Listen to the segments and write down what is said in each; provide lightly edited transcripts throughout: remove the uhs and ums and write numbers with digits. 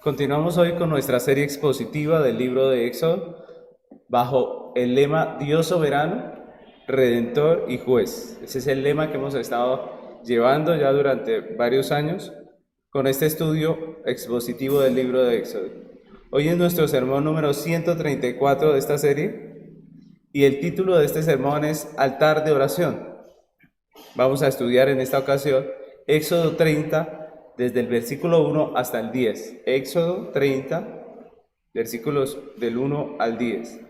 Continuamos hoy con nuestra serie expositiva del libro de Éxodo bajo el lema Dios soberano, redentor y juez. Ese es el lema que hemos estado llevando ya durante varios años con este estudio expositivo del libro de Éxodo. Hoy es nuestro sermón número 134 de esta serie y el título de este sermón es Altar de oración. Vamos a estudiar en esta ocasión Éxodo 30 desde el versículo 1 hasta el 10. Éxodo 30, versículos del 1 al 10.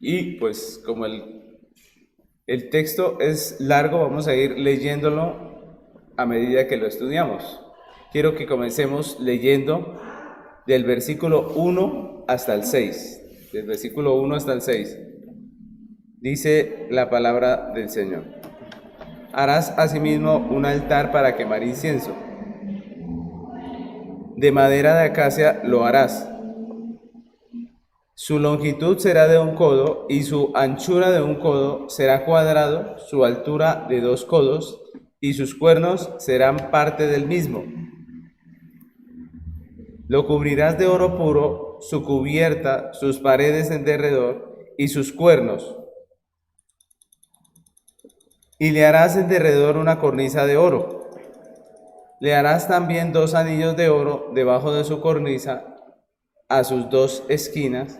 Y pues como el texto es largo, vamos a ir leyéndolo a medida que lo estudiamos. Quiero que comencemos leyendo del versículo 1 hasta el 6. Del versículo 1 hasta el 6. Dice la palabra del Señor. Harás asimismo un altar para quemar incienso. De madera de acacia lo harás. Su longitud será de 1 codo y su anchura de 1 codo, será cuadrado, su altura de 2 codos y sus cuernos serán parte del mismo. Lo cubrirás de oro puro, su cubierta, sus paredes en derredor y sus cuernos. Y le harás en derredor una cornisa de oro. Le harás también 2 anillos de oro debajo de su cornisa, a sus 2 esquinas,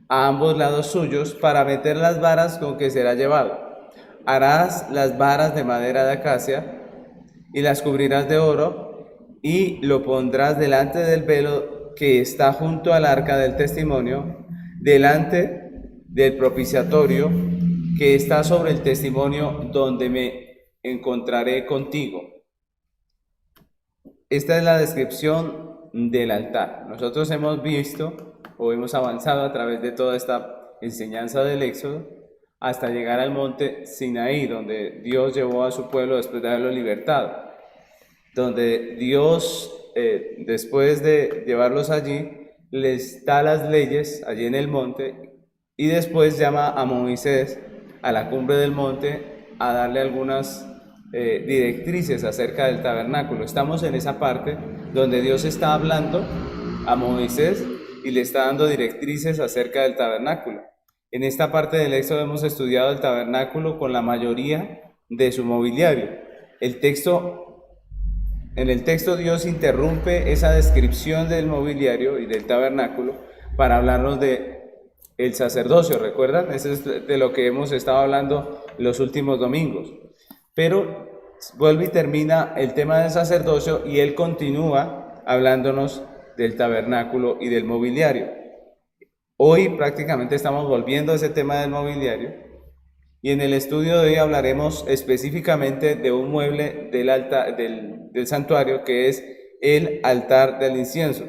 a ambos lados suyos, para meter las varas con que será llevado. Harás las varas de madera de acacia y las cubrirás de oro, y lo pondrás delante del velo que está junto al arca del testimonio, delante del propiciatorio que está sobre el testimonio, donde me encontraré contigo. Esta es la descripción del altar. Nosotros hemos visto o hemos avanzado a través de toda esta enseñanza del Éxodo hasta llegar al monte Sinaí, donde Dios llevó a su pueblo después de haberlo libertado. Donde Dios, después de llevarlos allí, les da las leyes allí en el monte y después llama a Moisés a la cumbre del monte a darle algunas directrices acerca del tabernáculo. Estamos en esa parte donde Dios está hablando a Moisés y le está dando directrices acerca del tabernáculo. En esta parte del Éxodo hemos estudiado el tabernáculo con la mayoría de su mobiliario. En el texto Dios interrumpe esa descripción del mobiliario y del tabernáculo para hablarnos de el sacerdocio, ¿recuerdan? Eso es de lo que hemos estado hablando los últimos domingos. Pero vuelve y termina el tema del sacerdocio y él continúa hablándonos del tabernáculo y del mobiliario. Hoy prácticamente estamos volviendo a ese tema del mobiliario y en el estudio de hoy hablaremos específicamente de un mueble del santuario que es el altar del incienso,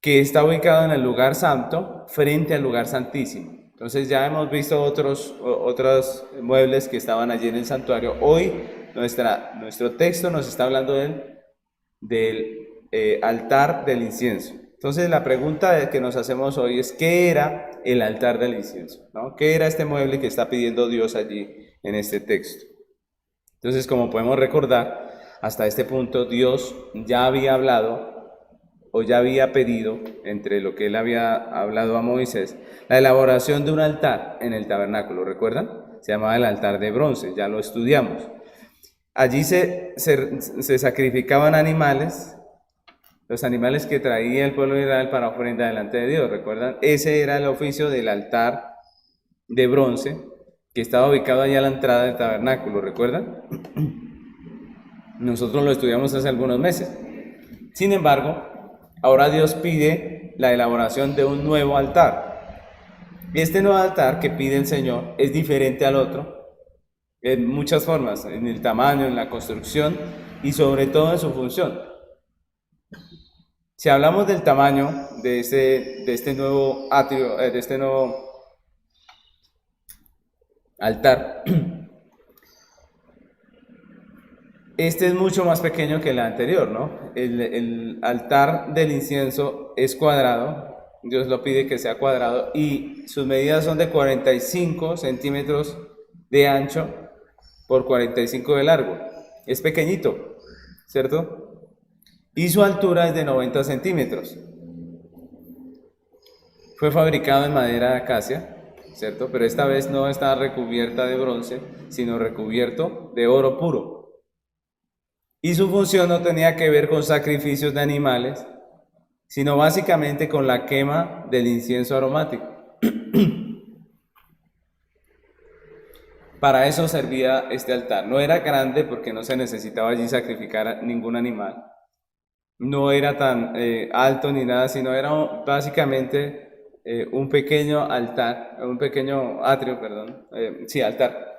que está ubicado en el lugar santo frente al lugar santísimo. Entonces ya hemos visto otros muebles que estaban allí en el santuario. Hoy nuestro texto nos está hablando del altar del incienso. Entonces la pregunta que nos hacemos hoy es ¿qué era el altar del incienso? ¿No? ¿Qué era este mueble que está pidiendo Dios allí en este texto? Entonces, como podemos recordar, hasta este punto Dios ya había hablado o ya había pedido, entre lo que él había hablado a Moisés, la elaboración de un altar en el tabernáculo, ¿recuerdan? Se llamaba el altar de bronce, ya lo estudiamos. Allí se sacrificaban animales, los animales que traía el pueblo de Israel para ofrenda delante de Dios, ¿recuerdan? Ese era el oficio del altar de bronce, que estaba ubicado allá a la entrada del tabernáculo, ¿recuerdan? Nosotros lo estudiamos hace algunos meses. Sin embargo, ahora Dios pide la elaboración de un nuevo altar. Y este nuevo altar que pide el Señor es diferente al otro en muchas formas, en el tamaño, en la construcción y sobre todo en su función. Si hablamos del tamaño de este nuevo atrio, de este nuevo altar, este es mucho más pequeño que el anterior, ¿no? El altar del incienso es cuadrado, Dios lo pide que sea cuadrado, y sus medidas son de 45 centímetros de ancho por 45 de largo. Es pequeñito, ¿cierto? y su altura es de 90 centímetros. Fue fabricado en madera de acacia, ¿cierto? Pero esta vez no está recubierta de bronce, sino recubierto de oro puro. Y su función no tenía que ver con sacrificios de animales, sino básicamente con la quema del incienso aromático. Para eso servía este altar. No era grande porque no se necesitaba allí sacrificar a ningún animal. No era tan alto ni nada, sino era básicamente un pequeño altar, un pequeño atrio, perdón, altar,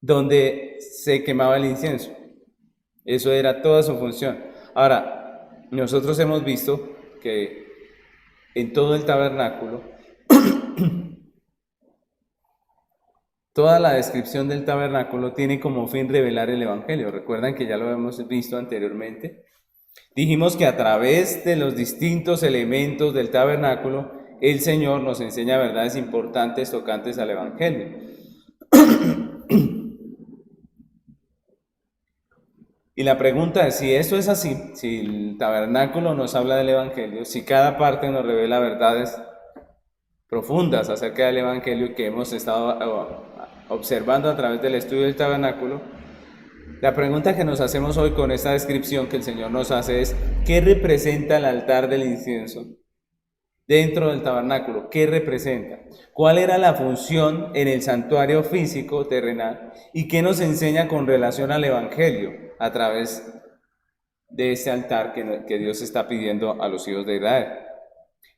donde se quemaba el incienso. Eso era toda su función. Ahora, nosotros hemos visto que en todo el tabernáculo, toda la descripción del tabernáculo tiene como fin revelar el Evangelio. Recuerdan que ya lo hemos visto anteriormente. Dijimos que a través de los distintos elementos del tabernáculo, el Señor nos enseña verdades importantes tocantes al Evangelio. Y la pregunta es, si esto es así, si el tabernáculo nos habla del Evangelio, si cada parte nos revela verdades profundas acerca del Evangelio que hemos estado observando a través del estudio del tabernáculo, la pregunta que nos hacemos hoy con esta descripción que el Señor nos hace es, ¿qué representa el altar del incienso dentro del tabernáculo? ¿Qué representa? ¿Cuál era la función en el santuario físico terrenal? ¿Y qué nos enseña con relación al Evangelio a través de este altar que Dios está pidiendo a los hijos de Israel?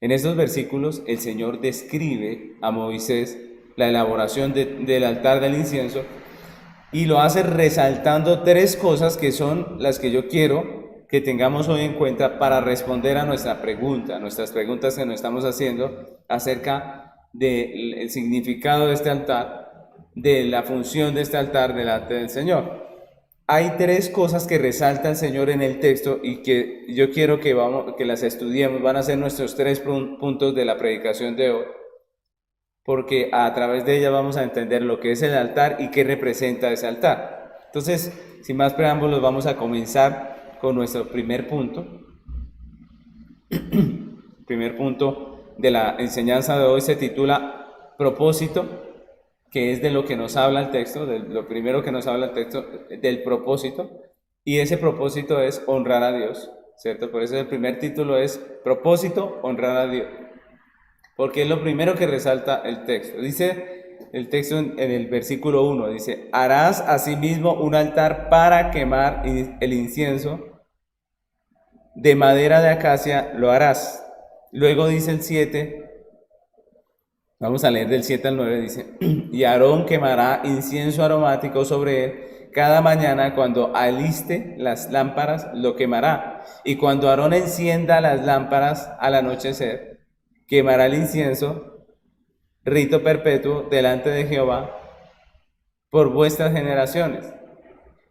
En estos versículos el Señor describe a Moisés la elaboración del altar del incienso y lo hace resaltando tres cosas que son las que yo quiero que tengamos hoy en cuenta para responder a nuestras preguntas que nos estamos haciendo acerca del significado de este altar, de la función de este altar delante del Señor. Hay tres cosas que resalta el Señor en el texto y que yo quiero que las estudiemos. Van a ser nuestros 3 puntos de la predicación de hoy, porque a través de ella vamos a entender lo que es el altar y qué representa ese altar. Entonces, sin más preámbulos, vamos a comenzar con nuestro primer punto. El primer punto de la enseñanza de hoy se titula propósito, que es de lo que nos habla el texto, de lo primero que nos habla el texto, del propósito, y ese propósito es honrar a Dios, ¿cierto? Por eso el primer título es propósito, honrar a Dios, porque es lo primero que resalta el texto. Dice el texto en el versículo 1, dice, harás asimismo un altar para quemar el incienso, de madera de acacia lo harás. Luego dice el 7, vamos a leer del 7 al 9, dice, y Aarón quemará incienso aromático sobre él, cada mañana cuando aliste las lámparas lo quemará, y cuando Aarón encienda las lámparas al anochecer, quemará el incienso, rito perpetuo delante de Jehová por vuestras generaciones.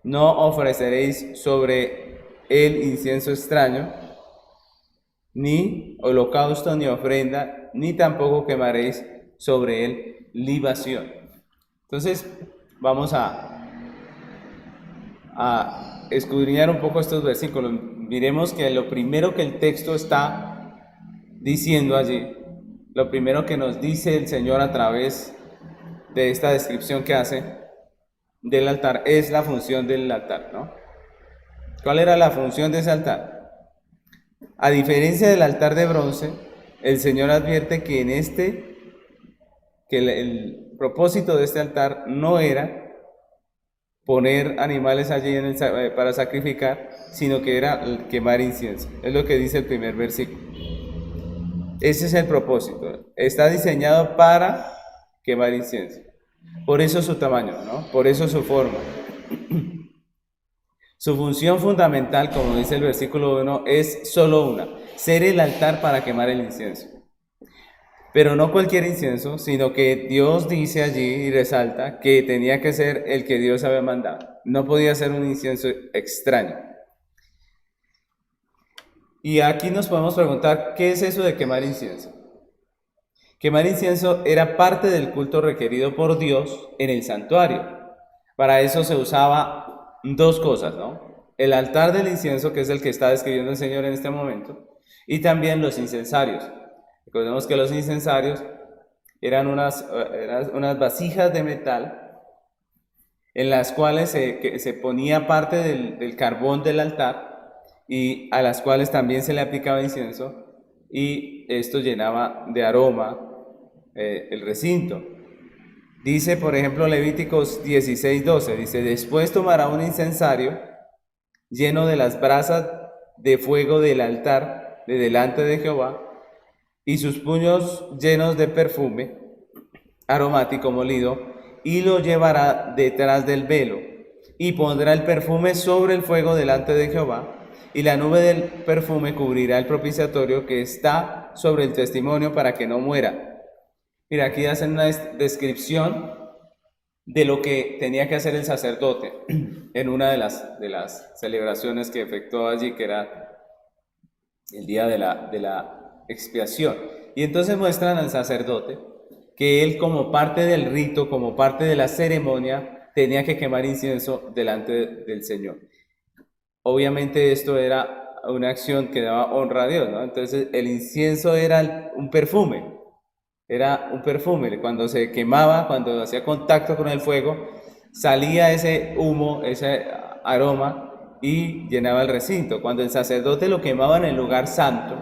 No ofreceréis sobre él incienso extraño, ni holocausto, ni ofrenda, ni tampoco quemaréis sobre él libación. Entonces vamos a escudriñar un poco estos versículos. Miremos que lo primero que el texto está diciendo allí, lo primero que nos dice el Señor a través de esta descripción que hace del altar es la función del altar, ¿no? ¿Cuál era la función de ese altar? A diferencia del altar de bronce, el Señor advierte que el propósito de este altar no era poner animales allí para sacrificar, sino que era quemar incienso. Es lo que dice el primer versículo. Ese es el propósito. Está diseñado para quemar incienso. Por eso su tamaño, ¿no? Por eso su forma. Su función fundamental, como dice el versículo 1, es solo una: ser el altar para quemar el incienso. Pero no cualquier incienso, sino que Dios dice allí y resalta que tenía que ser el que Dios había mandado. No podía ser un incienso extraño. Y aquí nos podemos preguntar, ¿qué es eso de quemar incienso? Quemar incienso era parte del culto requerido por Dios en el santuario. Para eso se usaba dos cosas, ¿no? el altar del incienso, que es el que está describiendo el Señor en este momento, y también los incensarios. Recordemos que los incensarios eran unas vasijas de metal en las cuales se ponía parte del carbón del altar y a las cuales también se le aplicaba incienso, y esto llenaba de aroma el recinto. Dice, por ejemplo, Levíticos 16:12, dice: después tomará un incensario lleno de las brasas de fuego del altar de delante de Jehová, y sus puños llenos de perfume aromático molido, y lo llevará detrás del velo, y pondrá el perfume sobre el fuego delante de Jehová, y la nube del perfume cubrirá el propiciatorio que está sobre el testimonio para que no muera. Mira, aquí hacen una descripción de lo que tenía que hacer el sacerdote en una de las celebraciones que efectuó allí, que era el día de la expiación. Y entonces muestran al sacerdote que él, como parte del rito, como parte de la ceremonia, tenía que quemar incienso delante del Señor. Obviamente esto era una acción que daba honra a Dios, ¿no? Entonces el incienso era un perfume. Era un perfume. Cuando se quemaba, cuando hacía contacto con el fuego, salía ese humo, ese aroma, y llenaba el recinto. Cuando el sacerdote lo quemaba en el lugar santo,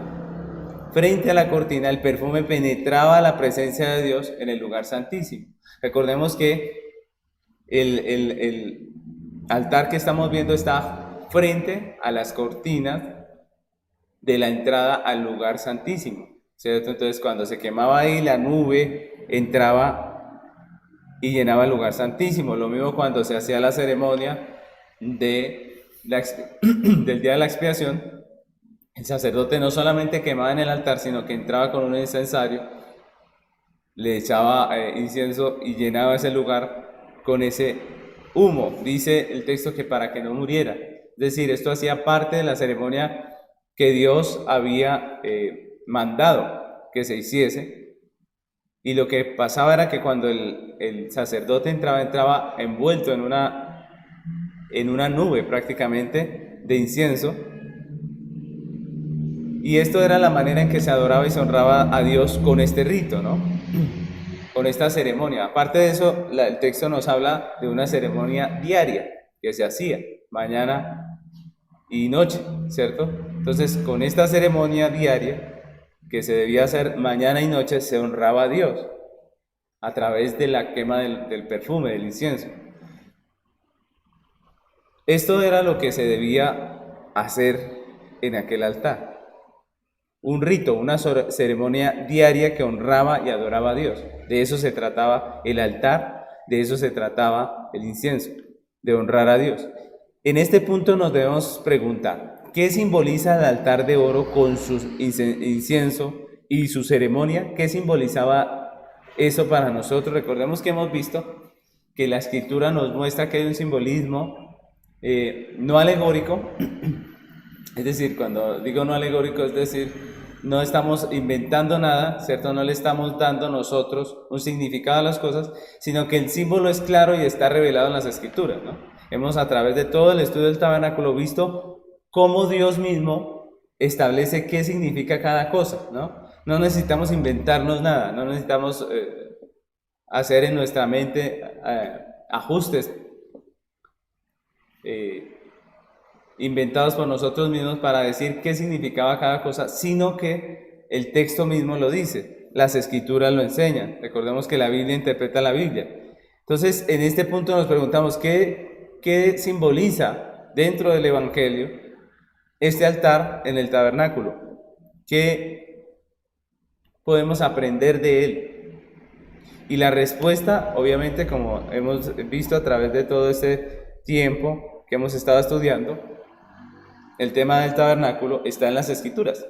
frente a la cortina, el perfume penetraba la presencia de Dios en el lugar santísimo. Recordemos que el altar que estamos viendo está frente a las cortinas de la entrada al lugar santísimo, ¿cierto? Entonces, cuando se quemaba ahí, la nube entraba y llenaba el lugar santísimo. Lo mismo cuando se hacía la ceremonia del día de la expiación, el sacerdote no solamente quemaba en el altar, sino que entraba con un incensario, le echaba incienso y llenaba ese lugar con ese humo. Dice el texto que para que no muriera. Es decir, esto hacía parte de la ceremonia que Dios había mandado que se hiciese, y lo que pasaba era que cuando el sacerdote entraba envuelto en una nube prácticamente de incienso, y esto era la manera en que se adoraba y se honraba a Dios con este rito, ¿no? Con esta ceremonia. Aparte de eso, el texto nos habla de una ceremonia diaria que se hacía mañana y noche, ¿cierto? Entonces, con esta ceremonia diaria que se debía hacer mañana y noche, se honraba a Dios a través de la quema del perfume, del incienso. Esto era lo que se debía hacer en aquel altar. Un rito, una ceremonia diaria que honraba y adoraba a Dios. De eso se trataba el altar, de eso se trataba el incienso, de honrar a Dios. En este punto nos debemos preguntar, ¿qué simboliza el altar de oro con su incienso y su ceremonia? ¿Qué simbolizaba eso para nosotros? Recordemos que hemos visto que la Escritura nos muestra que hay un simbolismo no alegórico. Es decir, cuando digo no alegórico, es decir, no estamos inventando nada, ¿cierto? No le estamos dando nosotros un significado a las cosas, sino que el símbolo es claro y está revelado en las Escrituras, ¿no? Hemos, a través de todo el estudio del tabernáculo, visto cómo Dios mismo establece qué significa cada cosa, ¿no? No necesitamos inventarnos nada, no necesitamos hacer en nuestra mente ajustes inventados por nosotros mismos para decir qué significaba cada cosa, sino que el texto mismo lo dice, las Escrituras lo enseñan. Recordemos que la Biblia interpreta la Biblia. Entonces, en este punto nos preguntamos qué simboliza dentro del Evangelio este altar en el tabernáculo. ¿Qué podemos aprender de él? Y la respuesta, obviamente, como hemos visto a través de todo este tiempo que hemos estado estudiando, el tema del tabernáculo está en las Escrituras.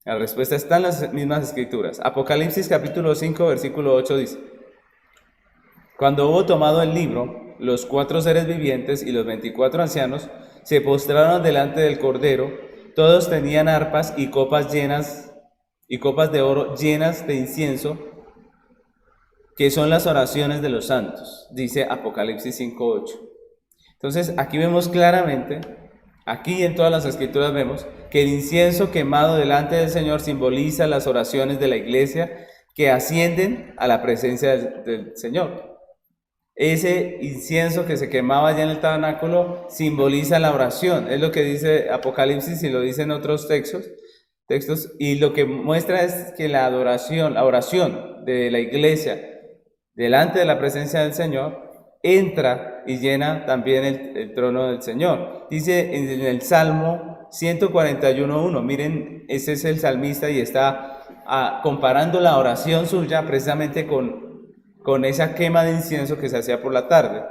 La respuesta está en las mismas Escrituras. Apocalipsis capítulo 5, versículo 8 dice: cuando hubo tomado el libro, los 4 seres vivientes y los 24 ancianos se postraron delante del Cordero. Todos tenían arpas y copas de oro llenas de incienso, que son las oraciones de los santos, dice Apocalipsis 5:8. Entonces aquí vemos claramente Aquí en todas las escrituras vemos que el incienso quemado delante del Señor simboliza las oraciones de la iglesia que ascienden a la presencia del Señor. Ese incienso que se quemaba allá en el tabernáculo simboliza la oración, es lo que dice Apocalipsis y lo dicen otros textos, y lo que muestra es que la adoración, la oración de la iglesia delante de la presencia del Señor entra y llena también el trono del Señor. Dice en el Salmo 141.1, miren, ese es el salmista y está comparando la oración suya precisamente con esa quema de incienso que se hacía por la tarde.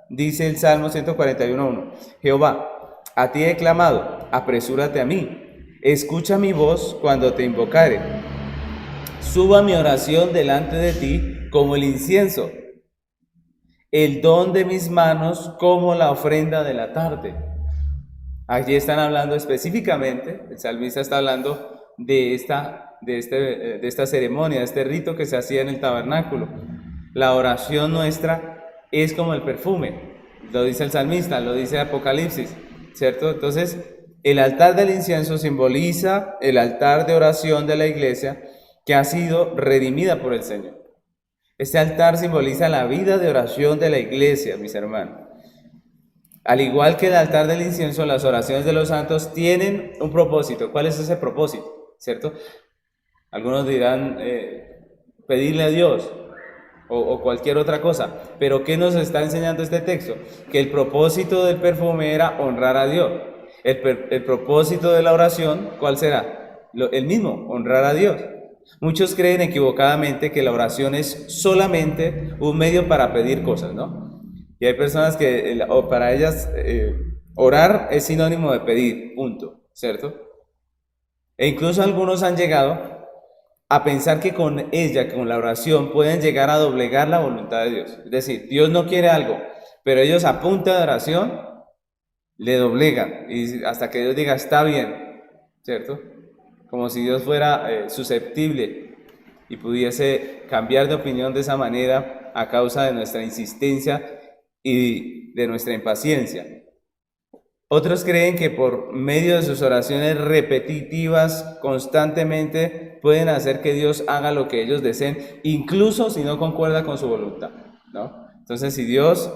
Dice el Salmo 141.1, Jehová, a ti he clamado, apresúrate a mí, escucha mi voz cuando te invocare. Suba mi oración delante de ti como el incienso, el don de mis manos como la ofrenda de la tarde. Allí están hablando específicamente, el salmista está hablando de esta ceremonia, de este rito que se hacía en el tabernáculo. La oración nuestra es como el perfume, lo dice el salmista, lo dice Apocalipsis, ¿cierto? Entonces, el altar del incienso simboliza el altar de oración de la iglesia que ha sido redimida por el Señor. Este altar simboliza la vida de oración de la iglesia, mis hermanos. Al igual que el altar del incienso, las oraciones de los santos tienen un propósito. ¿Cuál es ese propósito? ¿Cierto? Algunos dirán pedirle a Dios o cualquier otra cosa. Pero ¿qué nos está enseñando este texto? Que el propósito del perfume era honrar a Dios. El propósito de la oración, ¿cuál será? El mismo, honrar a Dios. Muchos creen equivocadamente que la oración es solamente un medio para pedir cosas, ¿no? Y hay personas que para ellas orar es sinónimo de pedir, punto, ¿cierto? E incluso algunos han llegado a pensar que con ella, con la oración, pueden llegar a doblegar la voluntad de Dios. Es decir, Dios no quiere algo, pero ellos a punta de oración le doblegan y hasta que Dios diga está bien, ¿cierto? Como si Dios fuera susceptible y pudiese cambiar de opinión de esa manera a causa de nuestra insistencia y de nuestra impaciencia. Otros creen que por medio de sus oraciones repetitivas constantemente pueden hacer que Dios haga lo que ellos deseen, incluso si no concuerda con su voluntad, ¿no? Entonces, si Dios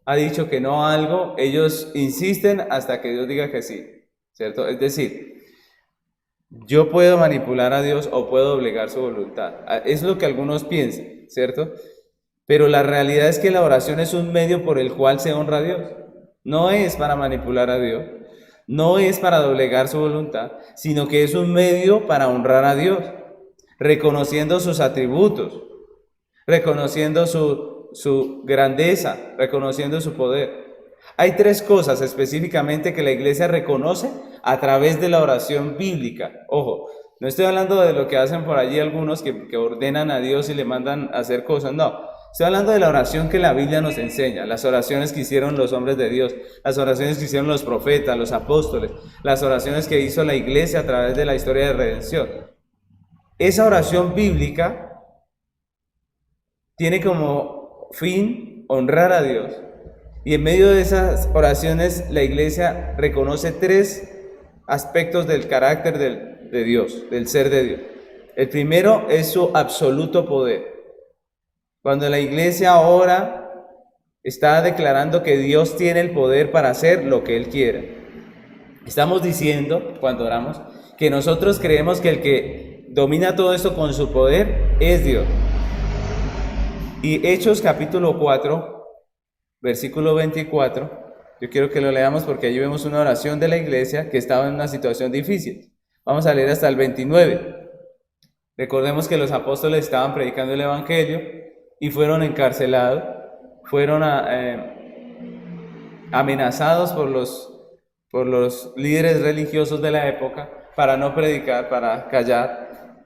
ha dicho que no a algo, ellos insisten hasta que Dios diga que sí, ¿cierto? Es decir, yo puedo manipular a Dios o puedo doblegar su voluntad. Es lo que algunos piensan, ¿cierto? Pero la realidad es que la oración es un medio por el cual se honra a Dios. No es para manipular a Dios, no es para doblegar su voluntad, sino que es un medio para honrar a Dios, reconociendo sus atributos, reconociendo su grandeza, reconociendo su poder. Hay tres cosas específicamente que la iglesia reconoce a través de la oración bíblica. Ojo, no estoy hablando de lo que hacen por allí algunos que ordenan a Dios y le mandan a hacer cosas, no. Estoy hablando de la oración que la Biblia nos enseña, las oraciones que hicieron los hombres de Dios, las oraciones que hicieron los profetas, los apóstoles, las oraciones que hizo la iglesia a través de la historia de redención. Esa oración bíblica tiene como fin honrar a Dios. Y en medio de esas oraciones la iglesia reconoce tres aspectos del carácter de Dios, del ser de Dios. El primero es su absoluto poder. Cuando la iglesia ora, está declarando que Dios tiene el poder para hacer lo que Él quiere. Estamos diciendo, cuando oramos, que nosotros creemos que el que domina todo esto con su poder es Dios. Y Hechos capítulo 4, versículo 24, yo quiero que lo leamos porque allí vemos una oración de la iglesia que estaba en una situación difícil. Vamos a leer hasta el 29. Recordemos que los apóstoles estaban predicando el evangelio y fueron encarcelados, fueron amenazados por los líderes religiosos de la época para no predicar, para callar.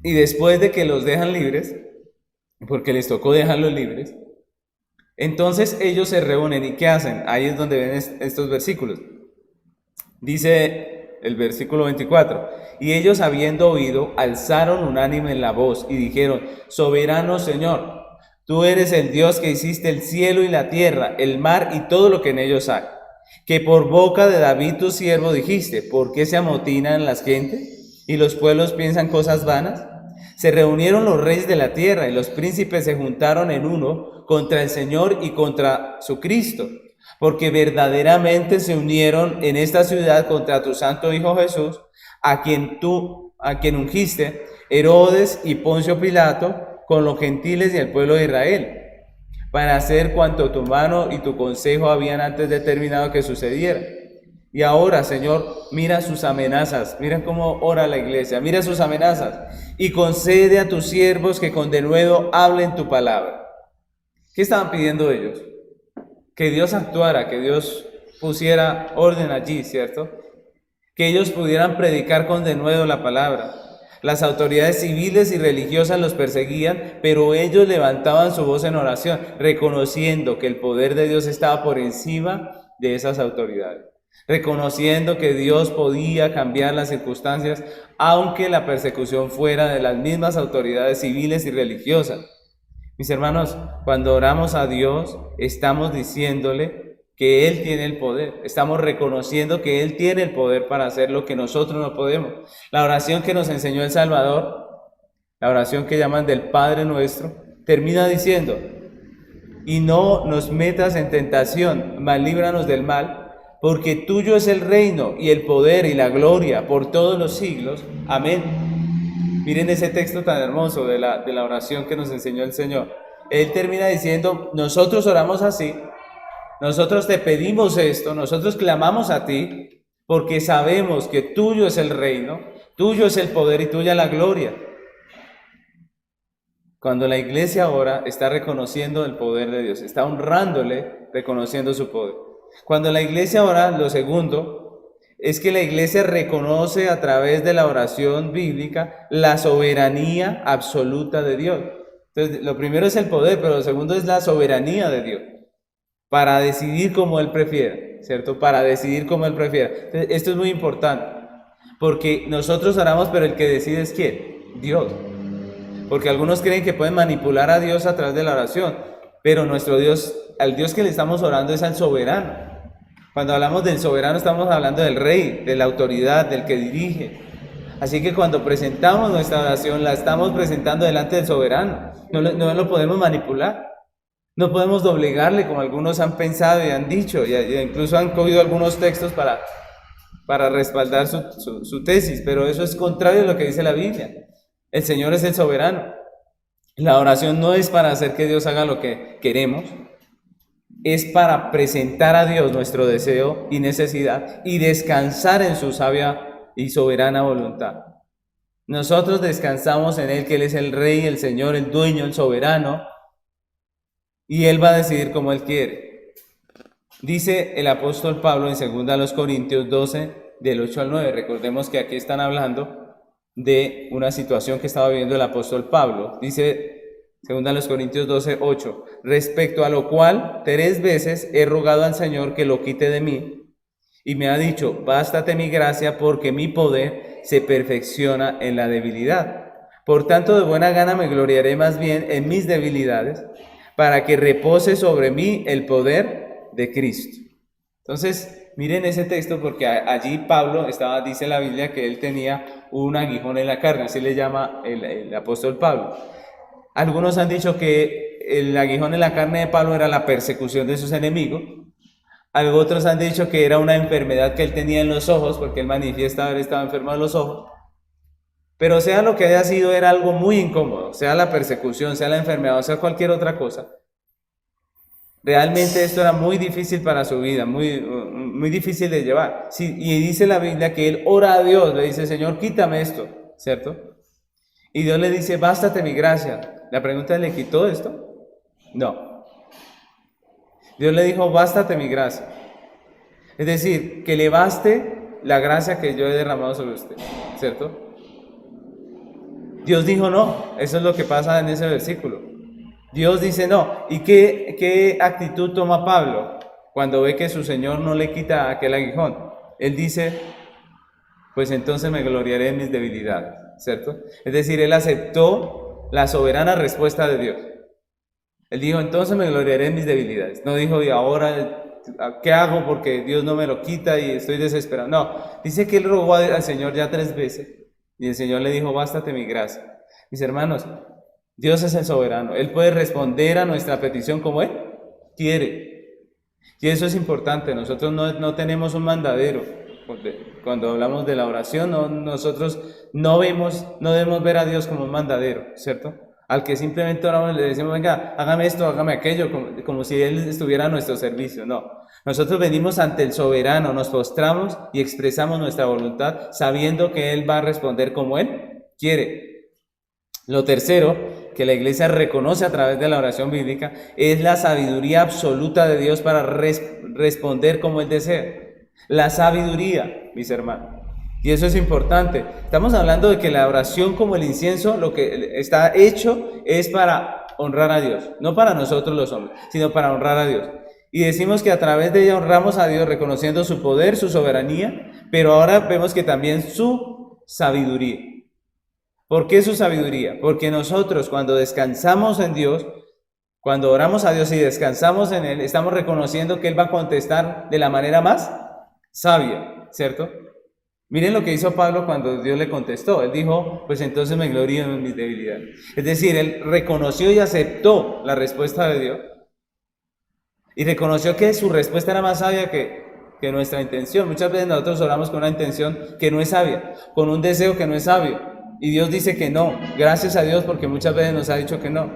Y después de que los dejan libres, porque les tocó dejarlos libres, entonces ellos se reúnen y ¿qué hacen? Ahí es donde ven estos versículos. Dice el versículo 24, y ellos habiendo oído, alzaron unánime la voz y dijeron, soberano Señor, tú eres el Dios que hiciste el cielo y la tierra, el mar y todo lo que en ellos hay. que por boca de David tu siervo dijiste, ¿por qué se amotinan las gentes y los pueblos piensan cosas vanas? Se reunieron los reyes de la tierra y los príncipes se juntaron en uno contra el Señor y contra su Cristo, porque verdaderamente se unieron en esta ciudad contra tu santo Hijo Jesús, a quien ungiste, Herodes y Poncio Pilato, con los gentiles y el pueblo de Israel, para hacer cuanto tu mano y tu consejo habían antes determinado que sucediera. Y ahora, Señor, mira sus amenazas, mira cómo ora la iglesia, mira sus amenazas, y concede a tus siervos que con denuedo hablen tu palabra. ¿Qué estaban pidiendo ellos? Que Dios actuara, que Dios pusiera orden allí, ¿cierto? Que ellos pudieran predicar con denuedo la palabra. Las autoridades civiles y religiosas los perseguían, pero ellos levantaban su voz en oración, reconociendo que el poder de Dios estaba por encima de esas autoridades, reconociendo que Dios podía cambiar las circunstancias, aunque la persecución fuera de las mismas autoridades civiles y religiosas. Mis hermanos, cuando oramos a Dios, estamos diciéndole que Él tiene el poder, estamos reconociendo que Él tiene el poder para hacer lo que nosotros no podemos. La oración que nos enseñó el Salvador, la oración que llaman del Padre Nuestro, termina diciendo, y no nos metas en tentación, mas líbranos del mal, porque tuyo es el reino y el poder y la gloria por todos los siglos. Amén. Miren ese texto tan hermoso de la oración que nos enseñó el Señor. Él termina diciendo, nosotros oramos así, nosotros te pedimos esto, nosotros clamamos a ti, porque sabemos que tuyo es el reino, tuyo es el poder y tuya la gloria. Cuando la iglesia ora, está reconociendo el poder de Dios, está honrándole, reconociendo su poder. Cuando la iglesia ora, lo segundo es que la iglesia reconoce a través de la oración bíblica la soberanía absoluta de Dios. Entonces, lo primero es el poder, pero lo segundo es la soberanía de Dios, para decidir como Él prefiera, ¿cierto? Para decidir como Él prefiera. Entonces, esto es muy importante, porque nosotros oramos, pero el que decide es ¿quién? Dios. Porque algunos creen que pueden manipular a Dios a través de la oración, pero nuestro Dios, al Dios que le estamos orando es al soberano. Cuando hablamos del soberano estamos hablando del rey, de la autoridad, del que dirige. Así que cuando presentamos nuestra oración, la estamos presentando delante del soberano. No lo podemos manipular. No podemos doblegarle como algunos han pensado y han dicho, y incluso han cogido algunos textos para respaldar su tesis, pero eso es contrario a lo que dice la Biblia. El Señor es el soberano. La oración no es para hacer que Dios haga lo que queremos, es para presentar a Dios nuestro deseo y necesidad y descansar en su sabia y soberana voluntad. Nosotros descansamos en Él, que Él es el Rey, el Señor, el dueño, el soberano, y Él va a decidir como Él quiere. Dice el apóstol Pablo en 2 Corintios 12, del 8 al 9. Recordemos que aquí están hablando de una situación que estaba viviendo el apóstol Pablo. Dice 2 Corintios 12, 8. Respecto a lo cual 3 veces he rogado al Señor que lo quite de mí, y me ha dicho, bástate mi gracia, porque mi poder se perfecciona en la debilidad. Por tanto, de buena gana me gloriaré más bien en mis debilidades, para que repose sobre mí el poder de Cristo. Entonces, miren ese texto, porque allí Pablo dice la Biblia que él tenía un aguijón en la carne, así le llama el apóstol Pablo. Algunos han dicho que el aguijón en la carne de Pablo era la persecución de sus enemigos. Otros han dicho que era una enfermedad que él tenía en los ojos, porque él manifiesta haber estado enfermo de los ojos. Pero sea lo que haya sido, era algo muy incómodo, sea la persecución, sea la enfermedad, o sea cualquier otra cosa. Realmente esto era muy difícil para su vida, muy difícil de llevar. Sí, y dice la Biblia que él ora a Dios, le dice, Señor, quítame esto, ¿cierto? Y Dios le dice, bástate mi gracia. La pregunta es, ¿le quitó esto? No. Dios le dijo, bástate mi gracia. Es decir, que le baste la gracia que yo he derramado sobre usted, ¿cierto? Dios dijo no, eso es lo que pasa en ese versículo. Dios dice no. ¿Y qué actitud toma Pablo cuando ve que su Señor no le quita aquel aguijón? Él dice, pues entonces me gloriaré en mis debilidades, ¿cierto? Es decir, él aceptó la soberana respuesta de Dios. Él dijo, entonces me gloriaré en mis debilidades. No dijo, y ahora ¿qué hago? Porque Dios no me lo quita y estoy desesperado. No, dice que él rogó al Señor ya 3 veces y el Señor le dijo, bástate mi gracia. Mis hermanos, Dios es el soberano, Él puede responder a nuestra petición como Él quiere. Y eso es importante, nosotros no tenemos un mandadero. Cuando hablamos de la oración, nosotros no debemos ver a Dios como un mandadero, ¿cierto? Al que simplemente oramos le decimos, venga, hágame esto, hágame aquello, como si Él estuviera a nuestro servicio. No, nosotros venimos ante el soberano, nos postramos y expresamos nuestra voluntad sabiendo que Él va a responder como Él quiere. Lo tercero que la iglesia reconoce a través de la oración bíblica es la sabiduría absoluta de Dios para responder como Él desea. La sabiduría, mis hermanos. Y eso es importante. Estamos hablando de que la oración como el incienso, lo que está hecho es para honrar a Dios, no para nosotros los hombres, sino para honrar a Dios. Y decimos que a través de ella honramos a Dios reconociendo su poder, su soberanía, pero ahora vemos que también su sabiduría. ¿Por qué su sabiduría? Porque nosotros cuando descansamos en Dios, cuando oramos a Dios y descansamos en Él, estamos reconociendo que Él va a contestar de la manera más sabia, ¿cierto? Miren lo que hizo Pablo cuando Dios le contestó. Él dijo, pues entonces me glorío en mis debilidades. Es decir, él reconoció y aceptó la respuesta de Dios. Y reconoció que su respuesta era más sabia que nuestra intención. Muchas veces nosotros oramos con una intención que no es sabia, con un deseo que no es sabio. Y Dios dice que no. Gracias a Dios porque muchas veces nos ha dicho que no.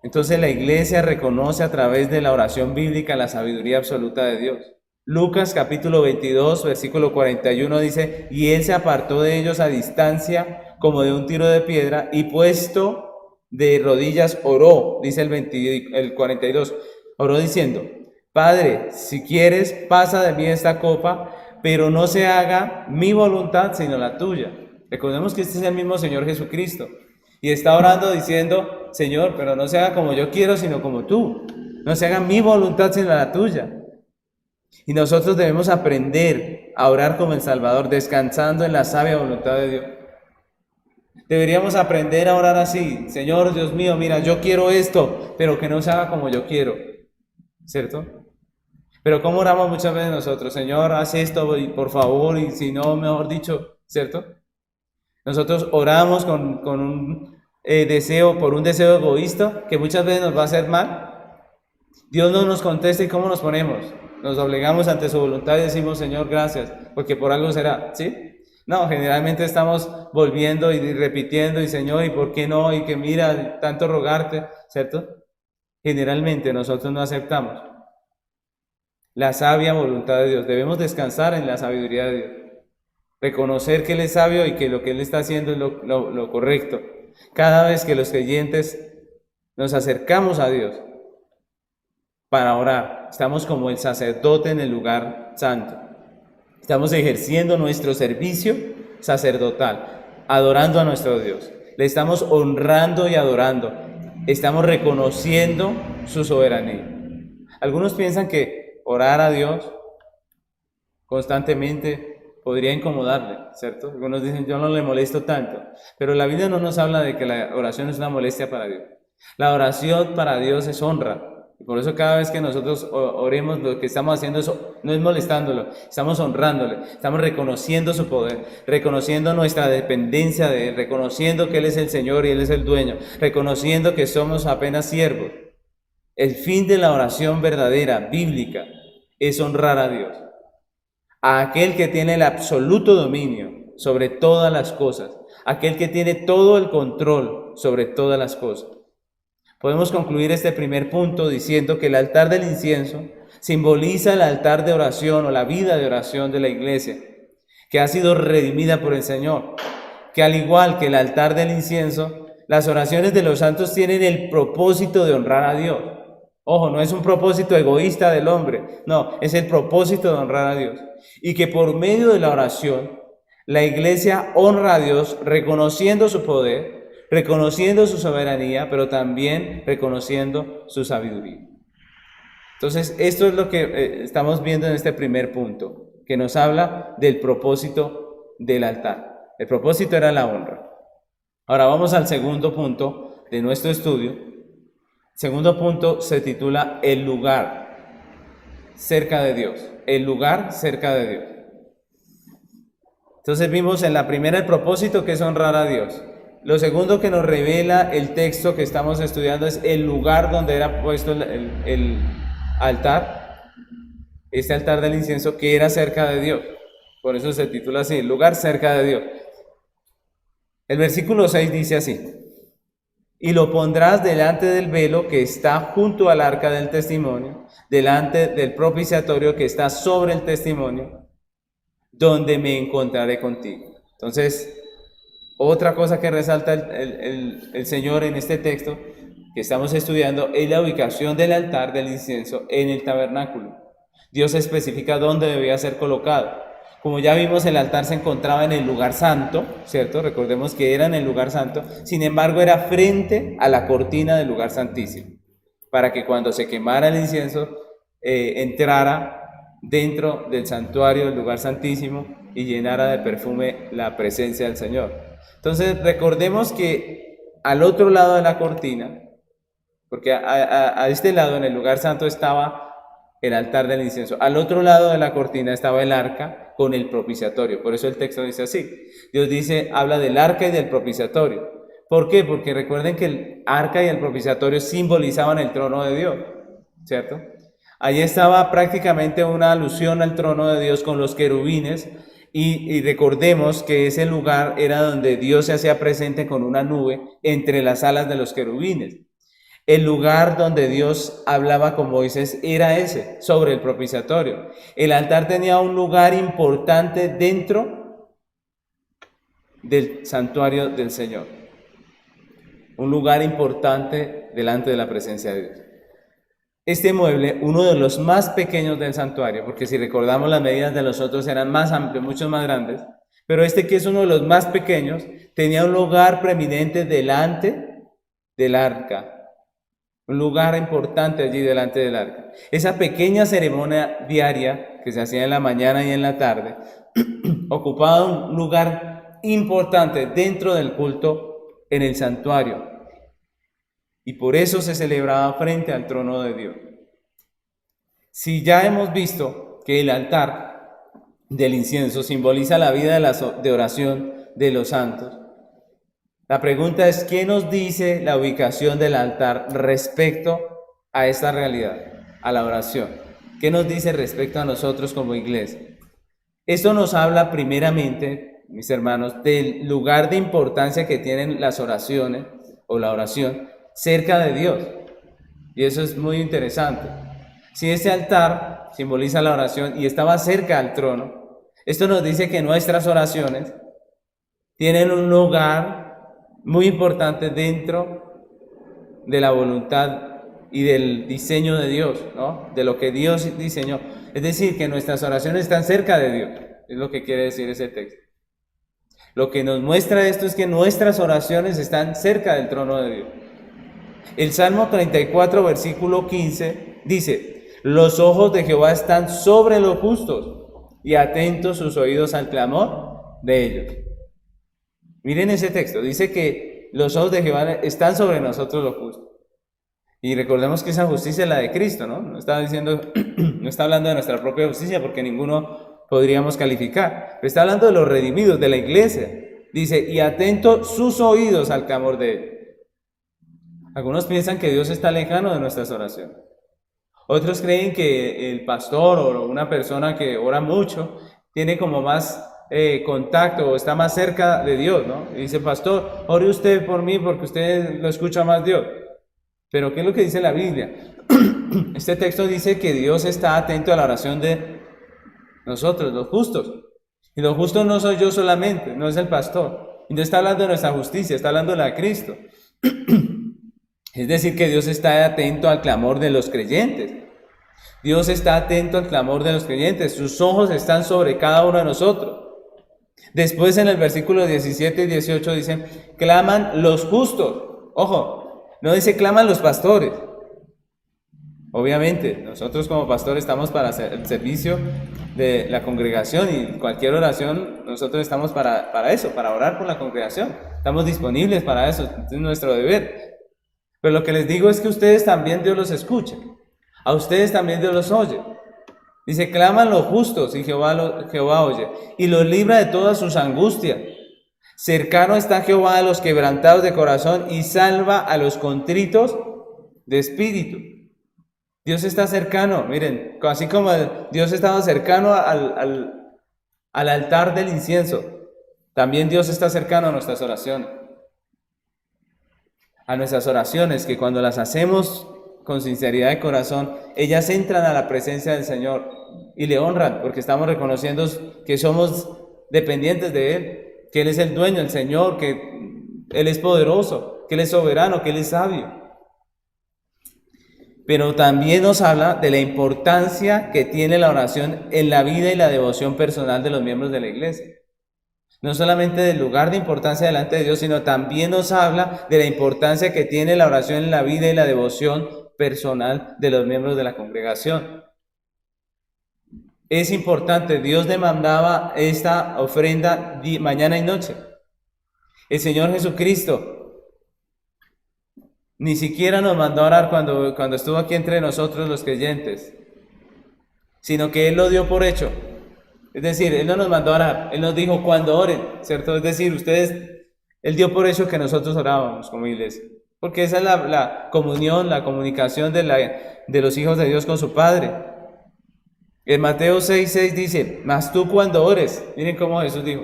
Entonces la iglesia reconoce a través de la oración bíblica la sabiduría absoluta de Dios. Lucas capítulo 22, versículo 41 dice, y él se apartó de ellos a distancia como de un tiro de piedra y puesto de rodillas oró, dice el 42, oró diciendo, Padre, si quieres, pasa de mí esta copa, pero no se haga mi voluntad sino la tuya. Recordemos que este es el mismo Señor Jesucristo y está orando diciendo, Señor, pero no se haga como yo quiero sino como tú, no se haga mi voluntad sino la tuya. Y nosotros debemos aprender a orar como el Salvador, descansando en la sabia voluntad de Dios. Deberíamos aprender a orar así, Señor Dios mío, mira, yo quiero esto, pero que no se haga como yo quiero, ¿cierto? Pero ¿cómo oramos muchas veces nosotros? Señor, haz esto, por favor, y si no, mejor dicho, ¿cierto? Nosotros oramos con un deseo, por un deseo egoísta, que muchas veces nos va a hacer mal. Dios no nos contesta y ¿cómo nos ponemos? Nos doblegamos ante su voluntad y decimos, Señor, gracias, porque por algo será, ¿sí? No, generalmente estamos volviendo y repitiendo, y Señor, ¿y por qué no? Y que mira, tanto rogarte, ¿cierto? Generalmente nosotros no aceptamos la sabia voluntad de Dios. Debemos descansar en la sabiduría de Dios. Reconocer que Él es sabio y que lo que Él está haciendo es lo correcto. Cada vez que los creyentes nos acercamos a Dios para orar, estamos como el sacerdote en el lugar santo. Estamos ejerciendo nuestro servicio sacerdotal, adorando a nuestro Dios. Le estamos honrando y adorando. Estamos reconociendo su soberanía. Algunos piensan que orar a Dios constantemente podría incomodarle, ¿cierto? Algunos dicen, yo no le molesto tanto. Pero la Biblia no nos habla de que la oración es una molestia para Dios. La oración para Dios es honra. Y por eso cada vez que nosotros oremos, lo que estamos haciendo no es molestándolo, estamos honrándole, estamos reconociendo su poder, reconociendo nuestra dependencia de Él, reconociendo que Él es el Señor y Él es el dueño, reconociendo que somos apenas siervos. El fin de la oración verdadera, bíblica, es honrar a Dios, a aquel que tiene el absoluto dominio sobre todas las cosas, aquel que tiene todo el control sobre todas las cosas. Podemos concluir este primer punto diciendo que el altar del incienso simboliza el altar de oración o la vida de oración de la iglesia, que ha sido redimida por el Señor, que al igual que el altar del incienso, las oraciones de los santos tienen el propósito de honrar a Dios. Ojo, no es un propósito egoísta del hombre, no, es el propósito de honrar a Dios. Y que por medio de la oración, la iglesia honra a Dios reconociendo su poder, reconociendo su soberanía, pero también reconociendo su sabiduría. Entonces, esto es lo que estamos viendo en este primer punto, que nos habla del propósito del altar. El propósito era la honra. Ahora vamos al segundo punto de nuestro estudio. Segundo punto se titula el lugar cerca de Dios. El lugar cerca de Dios. Entonces vimos en la primera el propósito, que es honrar a Dios. Lo segundo que nos revela el texto que estamos estudiando es el lugar donde era puesto el altar. Este altar del incienso que era cerca de Dios. Por eso se titula así, el lugar cerca de Dios. El versículo 6 dice así: y lo pondrás delante del velo que está junto al arca del testimonio, delante del propiciatorio que está sobre el testimonio, donde me encontraré contigo. Entonces, otra cosa que resalta el Señor en este texto que estamos estudiando es la ubicación del altar del incienso en el tabernáculo. Dios especifica dónde debía ser colocado. Como ya vimos, el altar se encontraba en el lugar santo, ¿cierto? Recordemos que era en el lugar santo, sin embargo era frente a la cortina del lugar santísimo, para que cuando se quemara el incienso, entrara dentro del santuario del lugar santísimo y llenara de perfume la presencia del Señor. Entonces recordemos que al otro lado de la cortina, porque a este lado en el lugar santo estaba el altar del incienso, al otro lado de la cortina estaba el arca con el propiciatorio. Por eso el texto dice así. Dios dice, habla del arca y del propiciatorio. ¿Por qué? Porque recuerden que el arca y el propiciatorio simbolizaban el trono de Dios, ¿cierto? Allí estaba prácticamente una alusión al trono de Dios con los querubines, y recordemos que ese lugar era donde Dios se hacía presente con una nube entre las alas de los querubines. El lugar donde Dios hablaba con Moisés era ese, sobre el propiciatorio. El altar tenía un lugar importante dentro del santuario del Señor. Un lugar importante delante de la presencia de Dios. Este mueble, uno de los más pequeños del santuario, porque si recordamos las medidas de los otros eran más amplios, mucho más grandes, pero este que es uno de los más pequeños, tenía un lugar preeminente delante del arca. Un lugar importante allí delante del arca. Esa pequeña ceremonia diaria que se hacía en la mañana y en la tarde ocupaba un lugar importante dentro del culto en el santuario. Y por eso se celebraba frente al trono de Dios. Si ya hemos visto que el altar del incienso simboliza la vida de oración de los santos, la pregunta es, ¿qué nos dice la ubicación del altar respecto a esta realidad, a la oración? ¿Qué nos dice respecto a nosotros como iglesia? Esto nos habla primeramente, mis hermanos, del lugar de importancia que tienen las oraciones o la oración cerca de Dios. Y eso es muy interesante. Si este altar simboliza la oración y estaba cerca al trono, esto nos dice que nuestras oraciones tienen un lugar muy importante dentro de la voluntad y del diseño de Dios, ¿no? De lo que Dios diseñó. Es decir, que nuestras oraciones están cerca de Dios. Es lo que quiere decir ese texto. Lo que nos muestra esto es que nuestras oraciones están cerca del trono de Dios. El Salmo 34, versículo 15, dice: los ojos de Jehová están sobre los justos y atentos sus oídos al clamor de ellos. Miren ese texto, dice que los ojos de Jehová están sobre nosotros los justos. Y recordemos que esa justicia es la de Cristo, ¿no? No está diciendo, no está hablando de nuestra propia justicia, porque ninguno podríamos calificar. Pero está hablando de los redimidos, de la iglesia. Dice, y atento sus oídos al clamor de él. Algunos piensan que Dios está lejano de nuestras oraciones. Otros creen que el pastor o una persona que ora mucho tiene como más contacto o está más cerca de Dios, ¿no? Y dice, pastor, ore usted por mí porque usted lo escucha más Dios. Pero ¿qué es lo que dice la Biblia? Este texto dice que Dios está atento a la oración de nosotros, los justos. Y los justos no soy yo solamente, no es el pastor. Y no está hablando de nuestra justicia, está hablando de la de Cristo. Es decir, que Dios está atento al clamor de los creyentes. Dios está atento al clamor de los creyentes. Sus ojos están sobre cada uno de nosotros. Después en el versículo 17 y 18 dicen, claman los justos. Ojo, no dice claman los pastores. Obviamente, nosotros como pastores estamos para hacer el servicio de la congregación y cualquier oración, nosotros estamos para eso, para orar por la congregación. Estamos disponibles para eso, es nuestro deber. Pero lo que les digo es que ustedes también Dios los escucha. A ustedes también Dios los oye. Dice, claman los justos y Jehová oye y los libra de todas sus angustias. Cercano está Jehová a los quebrantados de corazón y salva a los contritos de espíritu. Dios está cercano, miren, así como Dios estaba cercano al altar del incienso, también Dios está cercano a nuestras oraciones. A nuestras oraciones, que cuando las hacemos con sinceridad de corazón, ellas entran a la presencia del Señor y le honran, porque estamos reconociendo que somos dependientes de Él, que Él es el dueño, el Señor, que Él es poderoso, que Él es soberano, que Él es sabio. Pero también nos habla de la importancia que tiene la oración en la vida y la devoción personal de los miembros de la iglesia. No solamente del lugar de importancia delante de Dios, sino también nos habla de la importancia que tiene la oración en la vida y la devoción personal de los miembros de la congregación. Es importante, Dios demandaba esta ofrenda mañana y noche. El Señor Jesucristo ni siquiera nos mandó a orar cuando estuvo aquí entre nosotros los creyentes, sino que Él lo dio por hecho. Es decir, Él no nos mandó a orar, Él nos dijo cuando oren, ¿cierto? Es decir, Él dio por hecho que nosotros orábamos como iglesia, porque esa es la comunión, la comunicación de los hijos de Dios con su Padre. En Mateo 6:6 dice, mas tú cuando ores, miren cómo Jesús dijo.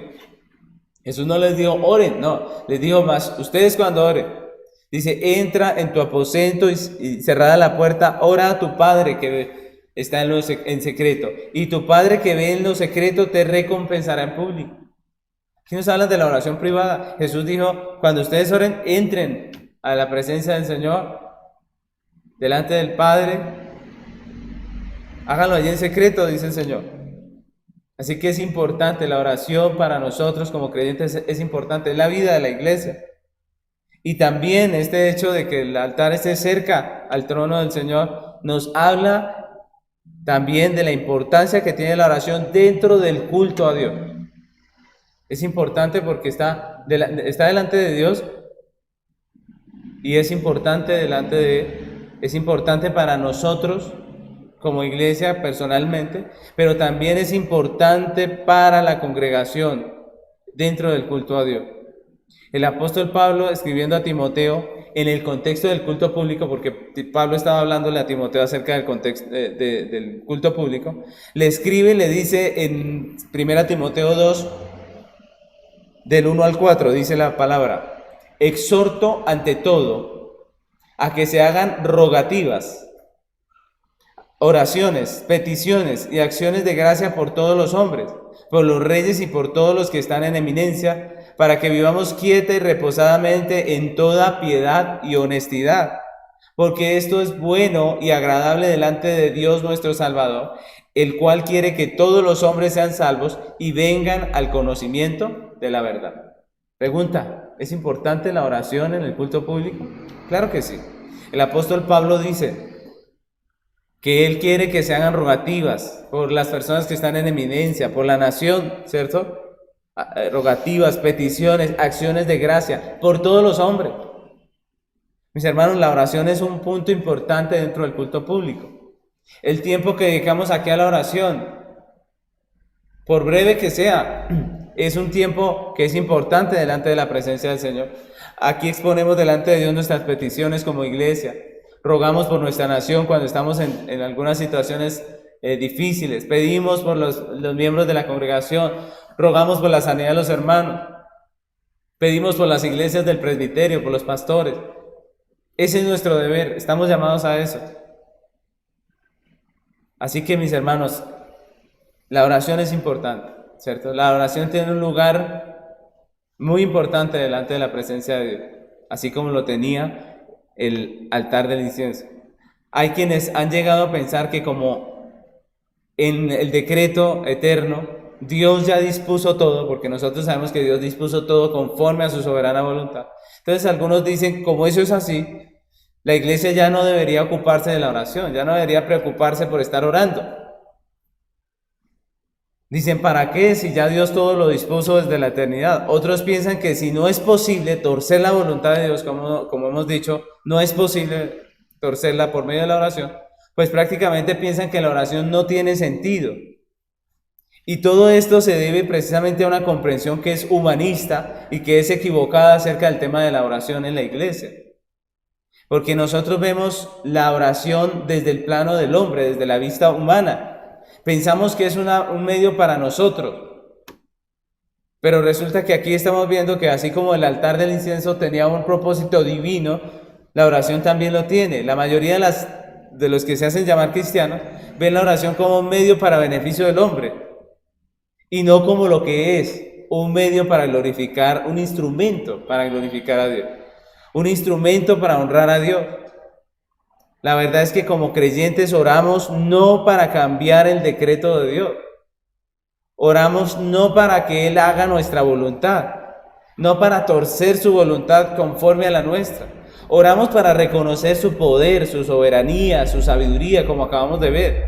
Jesús no les dijo oren, no, les dijo, mas ustedes cuando oren, dice, entra en tu aposento y cerrada la puerta, ora a tu Padre que está en secreto, y tu Padre que ve en lo secreto te recompensará en público. Aquí nos hablan de la oración privada. Jesús dijo, cuando ustedes oren, entren a la presencia del Señor, delante del Padre, háganlo allí en secreto, dice el Señor. Así que es importante la oración para nosotros como creyentes, es importante, es la vida de la iglesia. Y también este hecho de que el altar esté cerca al trono del Señor nos habla también de la importancia que tiene la oración dentro del culto a Dios. Es importante porque está delante de Dios y es importante es importante para nosotros como iglesia personalmente, pero también es importante para la congregación dentro del culto a Dios. El apóstol Pablo, escribiendo a Timoteo en el contexto del culto público, porque Pablo estaba hablándole a Timoteo acerca del contexto del culto público, le escribe, le dice en 1 Timoteo 2, del 1 al 4, dice la palabra, exhorto ante todo a que se hagan rogativas, oraciones, peticiones y acciones de gracia por todos los hombres, por los reyes y por todos los que están en eminencia, para que vivamos quieta y reposadamente en toda piedad y honestidad, porque esto es bueno y agradable delante de Dios nuestro Salvador, el cual quiere que todos los hombres sean salvos y vengan al conocimiento de la verdad. Pregunta, ¿es importante la oración en el culto público? Claro que sí. El apóstol Pablo dice que él quiere que se hagan rogativas por las personas que están en eminencia, por la nación, ¿cierto? Rogativas, peticiones, acciones de gracia por todos los hombres. Mis hermanos, la oración es un punto importante dentro del culto público. El tiempo que dedicamos aquí a la oración, por breve que sea, es un tiempo que es importante delante de la presencia del Señor. Aquí exponemos delante de Dios nuestras peticiones como iglesia. Rogamos por nuestra nación cuando estamos en algunas situaciones difíciles. Pedimos por los miembros de la congregación. Rogamos por la sanidad de los hermanos. Pedimos por las iglesias del presbiterio, por los pastores. Ese es nuestro deber. Estamos llamados a eso. Así que, mis hermanos, la oración es importante, ¿cierto? La oración tiene un lugar muy importante delante de la presencia de Dios, así como lo tenía el altar del incienso. Hay quienes han llegado a pensar que como en el decreto eterno, Dios ya dispuso todo, porque nosotros sabemos que Dios dispuso todo conforme a su soberana voluntad. Entonces algunos dicen, como eso es así, la iglesia ya no debería ocuparse de la oración, ya no debería preocuparse por estar orando. Dicen, ¿para qué? Si ya Dios todo lo dispuso desde la eternidad. Otros piensan que si no es posible torcer la voluntad de Dios, como hemos dicho, no es posible torcerla por medio de la oración, pues prácticamente piensan que la oración no tiene sentido. Y todo esto se debe precisamente a una comprensión que es humanista y que es equivocada acerca del tema de la oración en la iglesia. Porque nosotros vemos la oración desde el plano del hombre, desde la vista humana. Pensamos que es un medio para nosotros. Pero resulta que aquí estamos viendo que así como el altar del incienso tenía un propósito divino, la oración también lo tiene. La mayoría de los que se hacen llamar cristianos ven la oración como un medio para beneficio del hombre. Y no como lo que es, un medio para glorificar, un instrumento para glorificar a Dios. Un instrumento para honrar a Dios. La verdad es que como creyentes oramos no para cambiar el decreto de Dios. Oramos no para que Él haga nuestra voluntad, no para torcer su voluntad conforme a la nuestra. Oramos para reconocer su poder, su soberanía, su sabiduría, como acabamos de ver.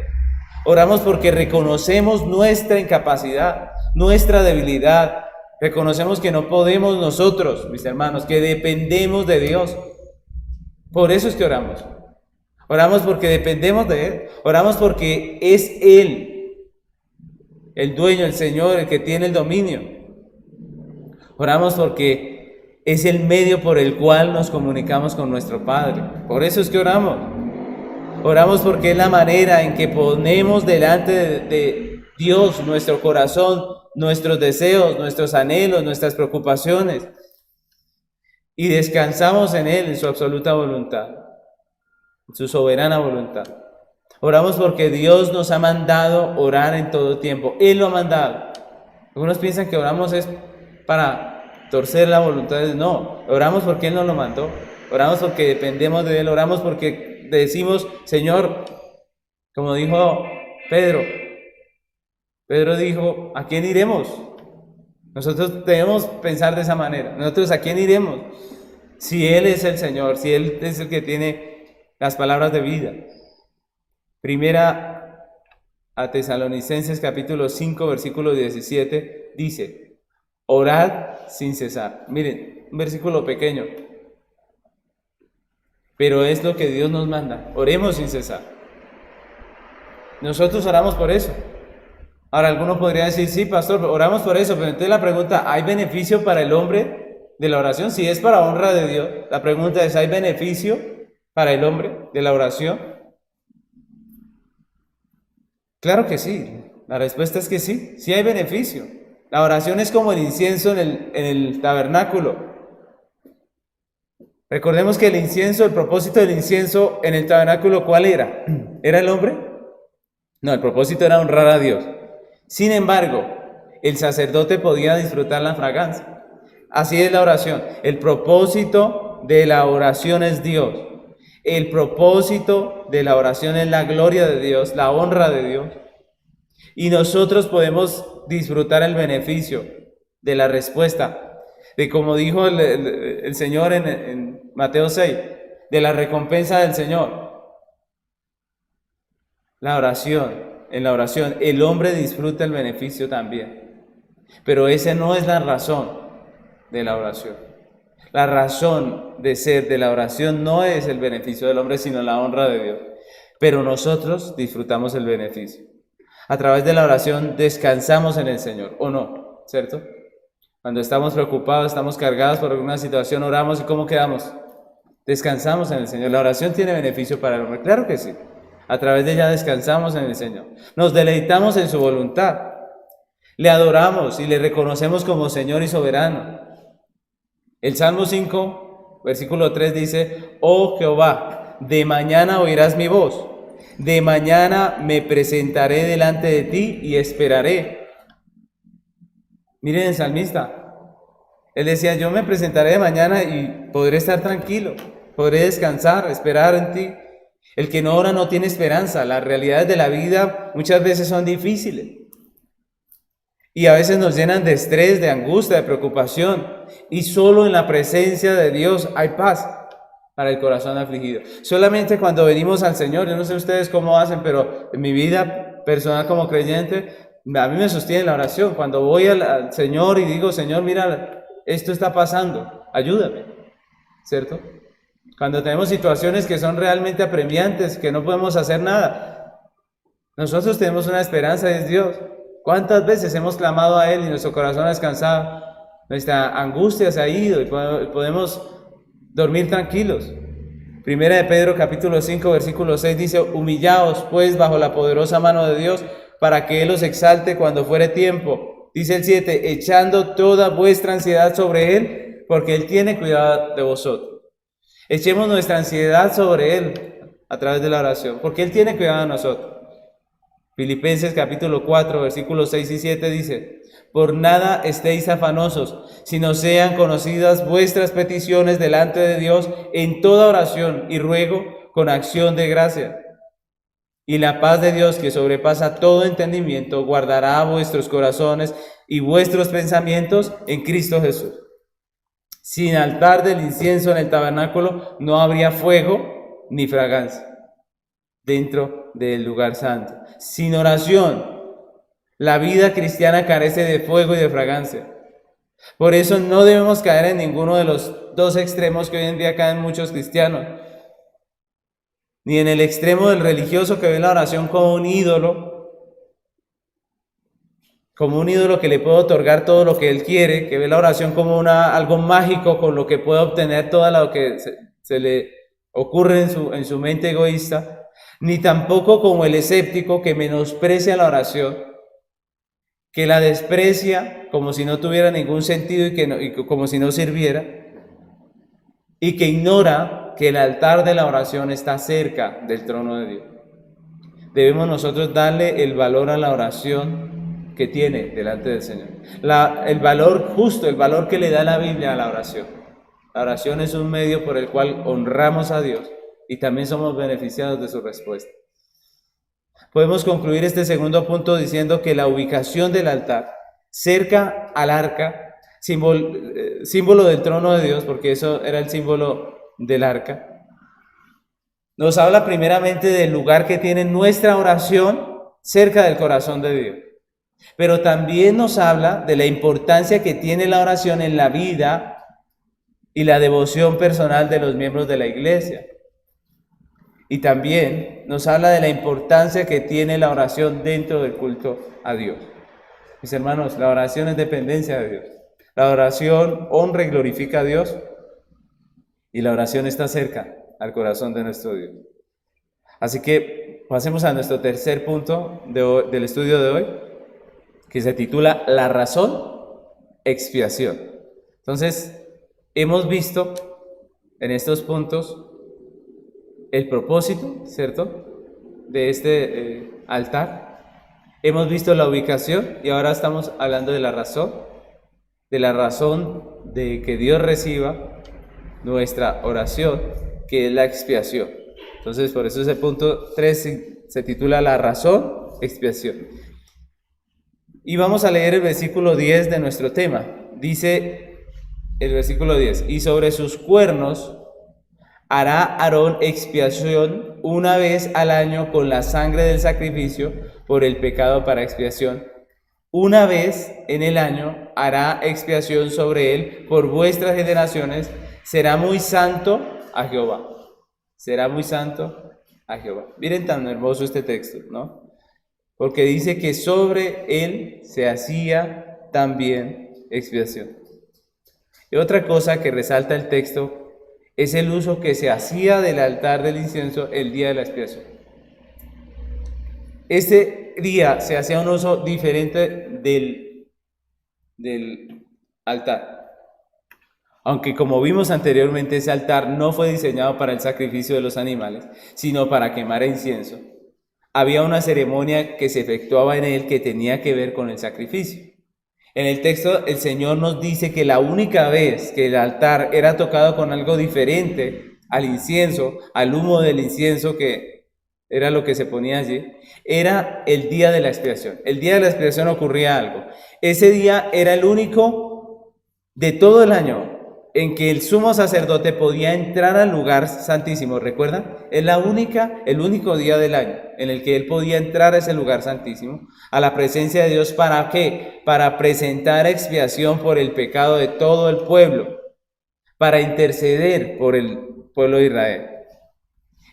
Oramos porque reconocemos nuestra incapacidad, nuestra debilidad. Reconocemos que no podemos nosotros, mis hermanos, que dependemos de Dios. Por eso es que oramos. Oramos porque dependemos de Él. Oramos porque es Él, el dueño, el Señor, el que tiene el dominio. Oramos porque es el medio por el cual nos comunicamos con nuestro Padre. Por eso es que oramos. Oramos porque es la manera en que ponemos delante de Dios nuestro corazón, nuestros deseos, nuestros anhelos, nuestras preocupaciones. Y descansamos en Él, en su absoluta voluntad, en su soberana voluntad. Oramos porque Dios nos ha mandado orar en todo tiempo. Él lo ha mandado. Algunos piensan que oramos es para torcer la voluntad de Dios. No, oramos porque Él nos lo mandó. Oramos porque dependemos de Él. Oramos porque decimos, Señor, como dijo Pedro. Pedro dijo, ¿a quién iremos? Nosotros debemos pensar de esa manera. Nosotros, ¿a quién iremos? Si Él es el Señor, si Él es el que tiene las palabras de vida. Primera a Tesalonicenses capítulo 5, versículo 17, dice, orad sin cesar. Miren, un versículo pequeño, pero es lo que Dios nos manda. Oremos sin cesar. Nosotros oramos por eso. Ahora, alguno podría decir, sí, pastor, oramos por eso, pero entonces la pregunta, ¿hay beneficio para el hombre de la oración? Si es para honra de Dios, la pregunta es, ¿hay beneficio para el hombre de la oración? Claro que sí. La respuesta es que sí, sí hay beneficio. La oración es como el incienso en el tabernáculo. Recordemos que el incienso, el propósito del incienso en el tabernáculo, ¿cuál era? ¿Era el hombre? No, el propósito era honrar a Dios. Sin embargo, el sacerdote podía disfrutar la fragancia. Así es la oración. El propósito de la oración es Dios. El propósito de la oración es la gloria de Dios, la honra de Dios. Y nosotros podemos disfrutar el beneficio de la respuesta, de como dijo el Señor en Mateo 6, de la recompensa del Señor. La oración, en la oración, el hombre disfruta el beneficio también. Pero esa no es la razón de la oración. La razón de ser de la oración no es el beneficio del hombre, sino la honra de Dios. Pero nosotros disfrutamos el beneficio. A través de la oración descansamos en el Señor, ¿o no? ¿Cierto? Cuando estamos preocupados, estamos cargados por alguna situación, oramos y ¿cómo quedamos? Descansamos en el Señor. La oración tiene beneficio para el hombre, claro que sí. A través de ella descansamos en el Señor. Nos deleitamos en su voluntad. Le adoramos y le reconocemos como Señor y soberano. El Salmo 5, versículo 3 dice, oh Jehová, de mañana oirás mi voz. De mañana me presentaré delante de ti y esperaré. Miren el salmista. Él decía, yo me presentaré de mañana y podré estar tranquilo, podré descansar, esperar en ti. El que no ora no tiene esperanza. Las realidades de la vida muchas veces son difíciles. Y a veces nos llenan de estrés, de angustia, de preocupación. Y solo en la presencia de Dios hay paz para el corazón afligido. Solamente cuando venimos al Señor, yo no sé ustedes cómo hacen, pero en mi vida personal como creyente, A mí me sostiene la oración. Cuando voy al Señor y digo, Señor, mira, esto está pasando, ayúdame, ¿cierto? Cuando tenemos situaciones que son realmente apremiantes, que no podemos hacer nada, nosotros tenemos una esperanza, es Dios. ¿Cuántas veces hemos clamado a Él y nuestro corazón ha descansado? Nuestra angustia se ha ido y podemos dormir tranquilos. Primera de Pedro capítulo 5 versículo 6 dice, humillaos pues bajo la poderosa mano de Dios para que Él os exalte cuando fuere tiempo. Dice el 7, echando toda vuestra ansiedad sobre Él, porque Él tiene cuidado de vosotros. Echemos nuestra ansiedad sobre Él a través de la oración, porque Él tiene cuidado de nosotros. Filipenses capítulo 4 versículos 6 y 7 dice, por nada estéis afanosos, sino sean conocidas vuestras peticiones delante de Dios en toda oración y ruego con acción de gracia. Y la paz de Dios, que sobrepasa todo entendimiento, guardará vuestros corazones y vuestros pensamientos en Cristo Jesús. Sin altar del incienso en el tabernáculo no habría fuego ni fragancia dentro del lugar santo. Sin oración, la vida cristiana carece de fuego y de fragancia. Por eso no debemos caer en ninguno de los dos extremos que hoy en día caen muchos cristianos. Ni en el extremo del religioso que ve la oración como un ídolo que le puede otorgar todo lo que él quiere, que ve la oración como algo mágico con lo que puede obtener todo lo que se le ocurre en su mente egoísta, ni tampoco como el escéptico que menosprecia la oración, que la desprecia como si no tuviera ningún sentido y como si no sirviera, y que ignora que el altar de la oración está cerca del trono de Dios. Debemos nosotros darle el valor a la oración que tiene delante del Señor. El valor justo, el valor que le da la Biblia a la oración. La oración es un medio por el cual honramos a Dios y también somos beneficiados de su respuesta. Podemos concluir este segundo punto diciendo que la ubicación del altar cerca al arca, símbolo del trono de Dios, porque eso era el símbolo del arca, nos habla primeramente del lugar que tiene nuestra oración cerca del corazón de Dios. Pero también nos habla de la importancia que tiene la oración en la vida y la devoción personal de los miembros de la iglesia. Y también nos habla de la importancia que tiene la oración dentro del culto a Dios. Mis hermanos, la oración es dependencia de Dios. La oración honra y glorifica a Dios y la oración está cerca al corazón de nuestro Dios. Así que pasemos a nuestro tercer punto del estudio de hoy, que se titula La razón, expiación. Entonces, hemos visto en estos puntos el propósito, ¿cierto?, de este altar. Hemos visto la ubicación y ahora estamos hablando de la razón de que Dios reciba nuestra oración, que es la expiación. Entonces, por eso ese punto 3 se titula La razón, expiación. Y vamos a leer el versículo 10 de nuestro tema. Dice el versículo 10, y sobre sus cuernos hará Aarón expiación una vez al año con la sangre del sacrificio por el pecado para expiación. Una vez en el año hará expiación sobre él por vuestras generaciones. Será muy santo a Jehová. Será muy santo a Jehová. Miren tan hermoso este texto, ¿no? Porque dice que sobre él se hacía también expiación. Y otra cosa que resalta el texto es el uso que se hacía del altar del incienso el día de la expiación. Este día se hacía un uso diferente del altar. Aunque como vimos anteriormente, ese altar no fue diseñado para el sacrificio de los animales, sino para quemar incienso. Había una ceremonia que se efectuaba en él que tenía que ver con el sacrificio. En el texto el Señor nos dice que la única vez que el altar era tocado con algo diferente al incienso, al humo del incienso, que era lo que se ponía allí, era el día de la expiación. El día de la expiación ocurría algo. Ese día era el único de todo el año en que el sumo sacerdote podía entrar al lugar santísimo, ¿recuerdan? Es el único día del año en el que él podía entrar a ese lugar santísimo, a la presencia de Dios. ¿Para qué? Para presentar expiación por el pecado de todo el pueblo, para interceder por el pueblo de Israel.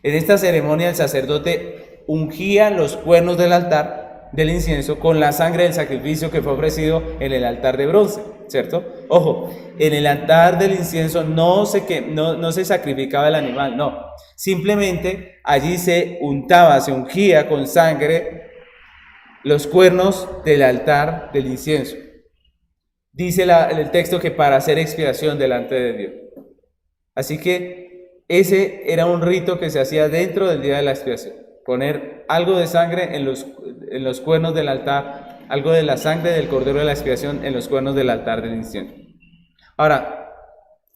En esta ceremonia el sacerdote ungía los cuernos del altar del incienso con la sangre del sacrificio que fue ofrecido en el altar de bronce, ¿cierto? Ojo, en el altar del incienso no se sacrificaba el animal, no. Simplemente allí se ungía con sangre los cuernos del altar del incienso. Dice el texto que para hacer expiación delante de Dios. Así que ese era un rito que se hacía dentro del día de la expiación. Poner algo de sangre en los cuernos del altar, algo de la sangre del cordero de la expiación en los cuernos del altar del incienso. Ahora,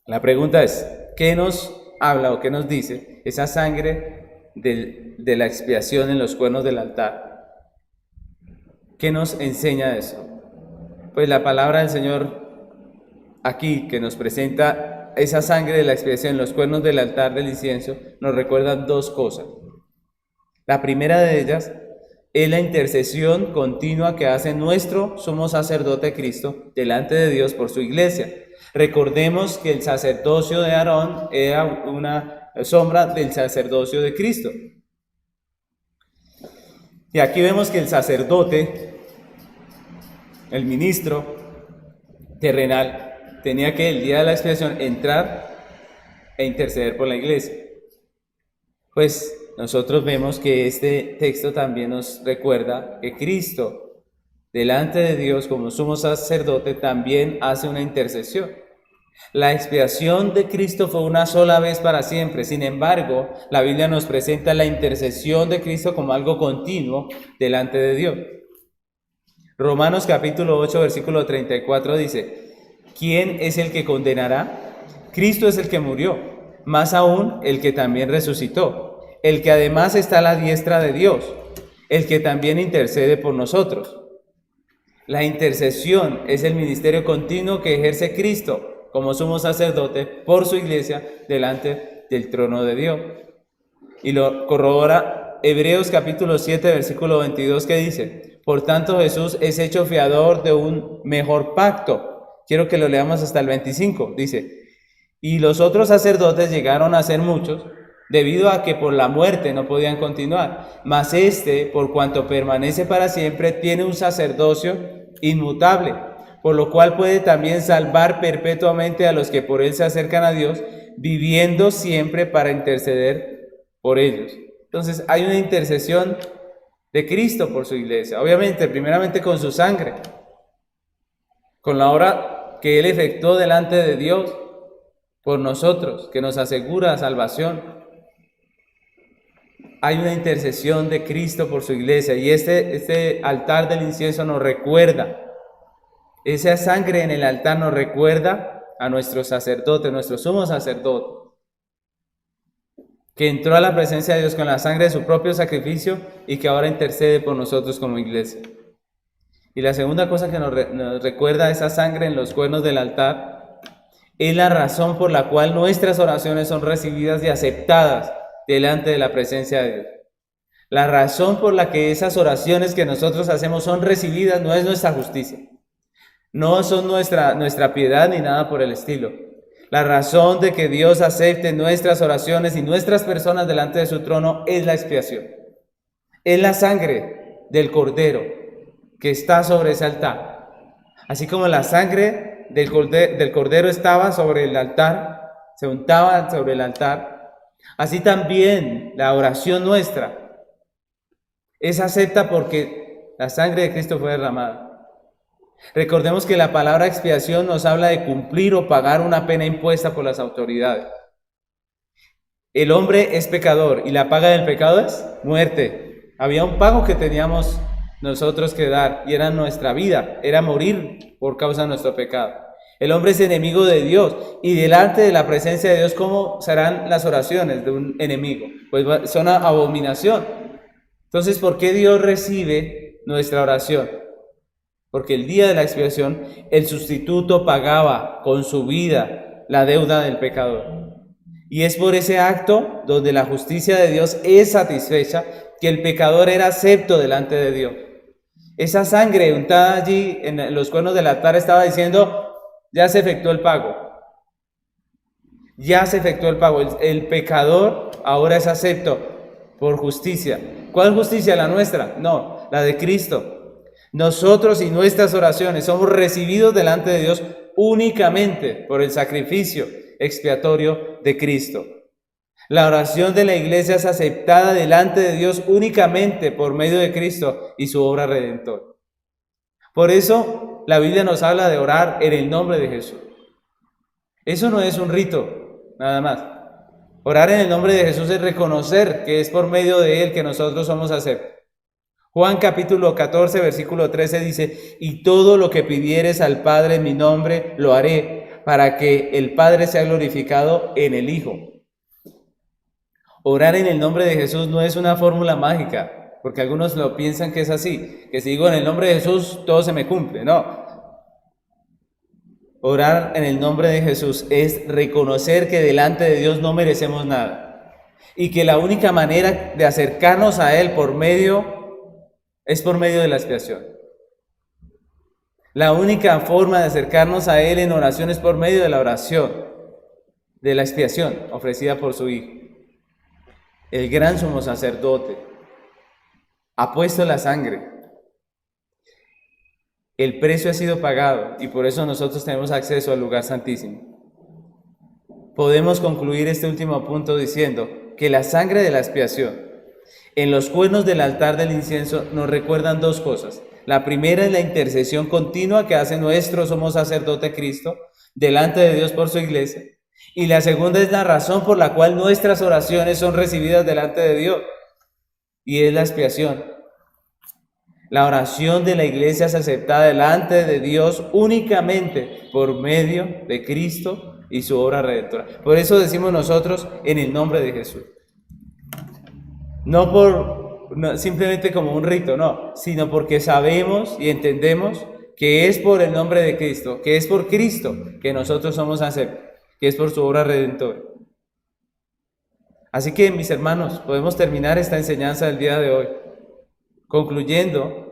la pregunta es, ¿qué nos habla o qué nos dice esa sangre de la expiación en los cuernos del altar? ¿Qué nos enseña eso? Pues la palabra del Señor aquí que nos presenta esa sangre de la expiación en los cuernos del altar del incienso nos recuerda dos cosas. La primera de ellas es la intercesión continua que hace nuestro sumo sacerdote Cristo delante de Dios por su iglesia. Recordemos que el sacerdocio de Aarón era una sombra del sacerdocio de Cristo. Y aquí vemos que el sacerdote, el ministro terrenal, tenía que el día de la expiación entrar e interceder por la iglesia. Pues nosotros vemos que este texto también nos recuerda que Cristo, delante de Dios como sumo sacerdote, también hace una intercesión. La expiación de Cristo fue una sola vez para siempre. Sin embargo, la Biblia nos presenta la intercesión de Cristo como algo continuo delante de Dios. Romanos capítulo 8, versículo 34 dice: ¿quién es el que condenará? Cristo es el que murió, más aún el que también resucitó, el que además está a la diestra de Dios, el que también intercede por nosotros. La intercesión es el ministerio continuo que ejerce Cristo como sumo sacerdote por su iglesia delante del trono de Dios. Y lo corrobora Hebreos capítulo 7, versículo 22, que dice: por tanto Jesús es hecho fiador de un mejor pacto. Quiero que lo leamos hasta el 25. Dice: y los otros sacerdotes llegaron a ser muchos, debido a que por la muerte no podían continuar. Mas este, por cuanto permanece para siempre, tiene un sacerdocio inmutable, por lo cual puede también salvar perpetuamente a los que por él se acercan a Dios, viviendo siempre para interceder por ellos. Entonces hay una intercesión de Cristo por su iglesia, obviamente, primeramente con su sangre, con la obra que él efectuó delante de Dios por nosotros, que nos asegura salvación. Hay una intercesión de Cristo por su iglesia, y este altar del incienso nos recuerda, esa sangre en el altar nos recuerda a nuestro sacerdote, nuestro sumo sacerdote, que entró a la presencia de Dios con la sangre de su propio sacrificio y que ahora intercede por nosotros como iglesia. Y la segunda cosa que nos recuerda esa sangre en los cuernos del altar es la razón por la cual nuestras oraciones son recibidas y aceptadas delante de la presencia de Dios. La razón por la que esas oraciones que nosotros hacemos son recibidas no es nuestra justicia, no son nuestra piedad ni nada por el estilo. La razón de que Dios acepte nuestras oraciones y nuestras personas delante de su trono es la expiación. Es la sangre del Cordero que está sobre ese altar. Así como la sangre del Cordero estaba sobre el altar, se untaba sobre el altar, así también la oración nuestra es acepta porque la sangre de Cristo fue derramada. Recordemos que la palabra expiación nos habla de cumplir o pagar una pena impuesta por las autoridades. El hombre es pecador y la paga del pecado es muerte. Había un pago que teníamos nosotros que dar y era nuestra vida, era morir por causa de nuestro pecado. El hombre es enemigo de Dios y delante de la presencia de Dios, ¿cómo serán las oraciones de un enemigo? Pues son abominación. Entonces, ¿por qué Dios recibe nuestra oración? Porque el día de la expiación, el sustituto pagaba con su vida la deuda del pecador. Y es por ese acto donde la justicia de Dios es satisfecha que el pecador era acepto delante de Dios. Esa sangre untada allí en los cuernos del altar estaba diciendo, ya se efectuó el pago. Ya se efectuó el pago. El pecador ahora es acepto por justicia. ¿Cuál justicia? ¿La nuestra? No, la de Cristo. Nosotros y nuestras oraciones somos recibidos delante de Dios únicamente por el sacrificio expiatorio de Cristo. La oración de la iglesia es aceptada delante de Dios únicamente por medio de Cristo y su obra redentora. Por eso la Biblia nos habla de orar en el nombre de Jesús. Eso no es un rito, nada más. Orar en el nombre de Jesús es reconocer que es por medio de Él que nosotros somos aceptos. Juan capítulo 14, versículo 13 dice, y todo lo que pidieres al Padre en mi nombre lo haré, para que el Padre sea glorificado en el Hijo. Orar en el nombre de Jesús no es una fórmula mágica, porque algunos lo piensan que es así, que si digo en el nombre de Jesús todo se me cumple. No. Orar en el nombre de Jesús es reconocer que delante de Dios no merecemos nada y que la única manera de acercarnos a Él es por medio de la expiación. La única forma de acercarnos a Él en oración es por medio de la oración, de la expiación ofrecida por su Hijo. El gran sumo sacerdote ha puesto la sangre. El precio ha sido pagado y por eso nosotros tenemos acceso al lugar santísimo. Podemos concluir este último punto diciendo que la sangre de la expiación en los cuernos del altar del incienso nos recuerdan dos cosas. La primera es la intercesión continua que hace nuestro sumo sacerdote Cristo delante de Dios por su iglesia. Y la segunda es la razón por la cual nuestras oraciones son recibidas delante de Dios. Y es la expiación. La oración de la iglesia es aceptada delante de Dios únicamente por medio de Cristo y su obra redentora. Por eso decimos nosotros en el nombre de Jesús. No simplemente como un rito, no, sino porque sabemos y entendemos que es por el nombre de Cristo, que es por Cristo que nosotros somos aceptos, que es por su obra redentora. Así que, mis hermanos, podemos terminar esta enseñanza del día de hoy concluyendo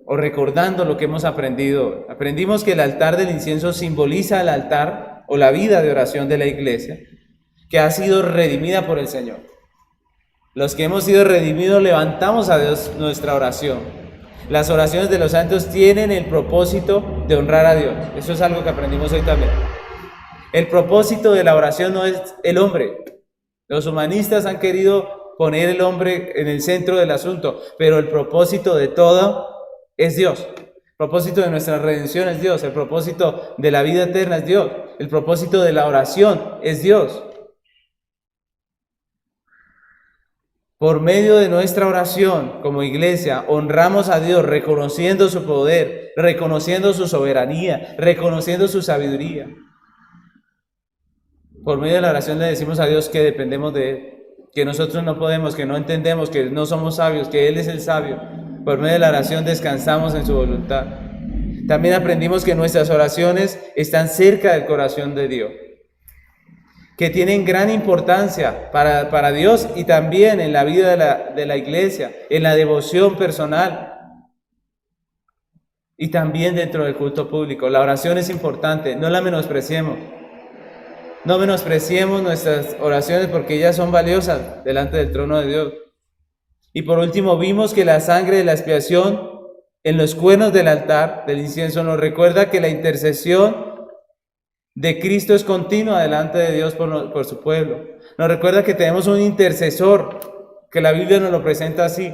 o recordando lo que hemos aprendido. Aprendimos que el altar del incienso simboliza el altar o la vida de oración de la iglesia, que ha sido redimida por el Señor. Los que hemos sido redimidos levantamos a Dios nuestra oración. Las oraciones de los santos tienen el propósito de honrar a Dios. Eso es algo que aprendimos hoy también. El propósito de la oración no es el hombre. Los humanistas han querido poner el hombre en el centro del asunto, pero el propósito de todo es Dios. El propósito de nuestra redención es Dios. El propósito de la vida eterna es Dios. El propósito de la oración es Dios. Por medio de nuestra oración como iglesia, honramos a Dios reconociendo su poder, reconociendo su soberanía, reconociendo su sabiduría. Por medio de la oración le decimos a Dios que dependemos de Él, que nosotros no podemos, que no entendemos, que no somos sabios, que Él es el sabio. Por medio de la oración descansamos en su voluntad. También aprendimos que nuestras oraciones están cerca del corazón de Dios, que tienen gran importancia para Dios y también en la vida de la iglesia, en la devoción personal y también dentro del culto público. La oración es importante, no la menospreciemos. No menospreciemos nuestras oraciones porque ellas son valiosas delante del trono de Dios. Y por último vimos que la sangre de la expiación en los cuernos del altar del incienso nos recuerda que la intercesión de Cristo es continua delante de Dios por su pueblo. Nos recuerda que tenemos un intercesor, que la Biblia nos lo presenta así.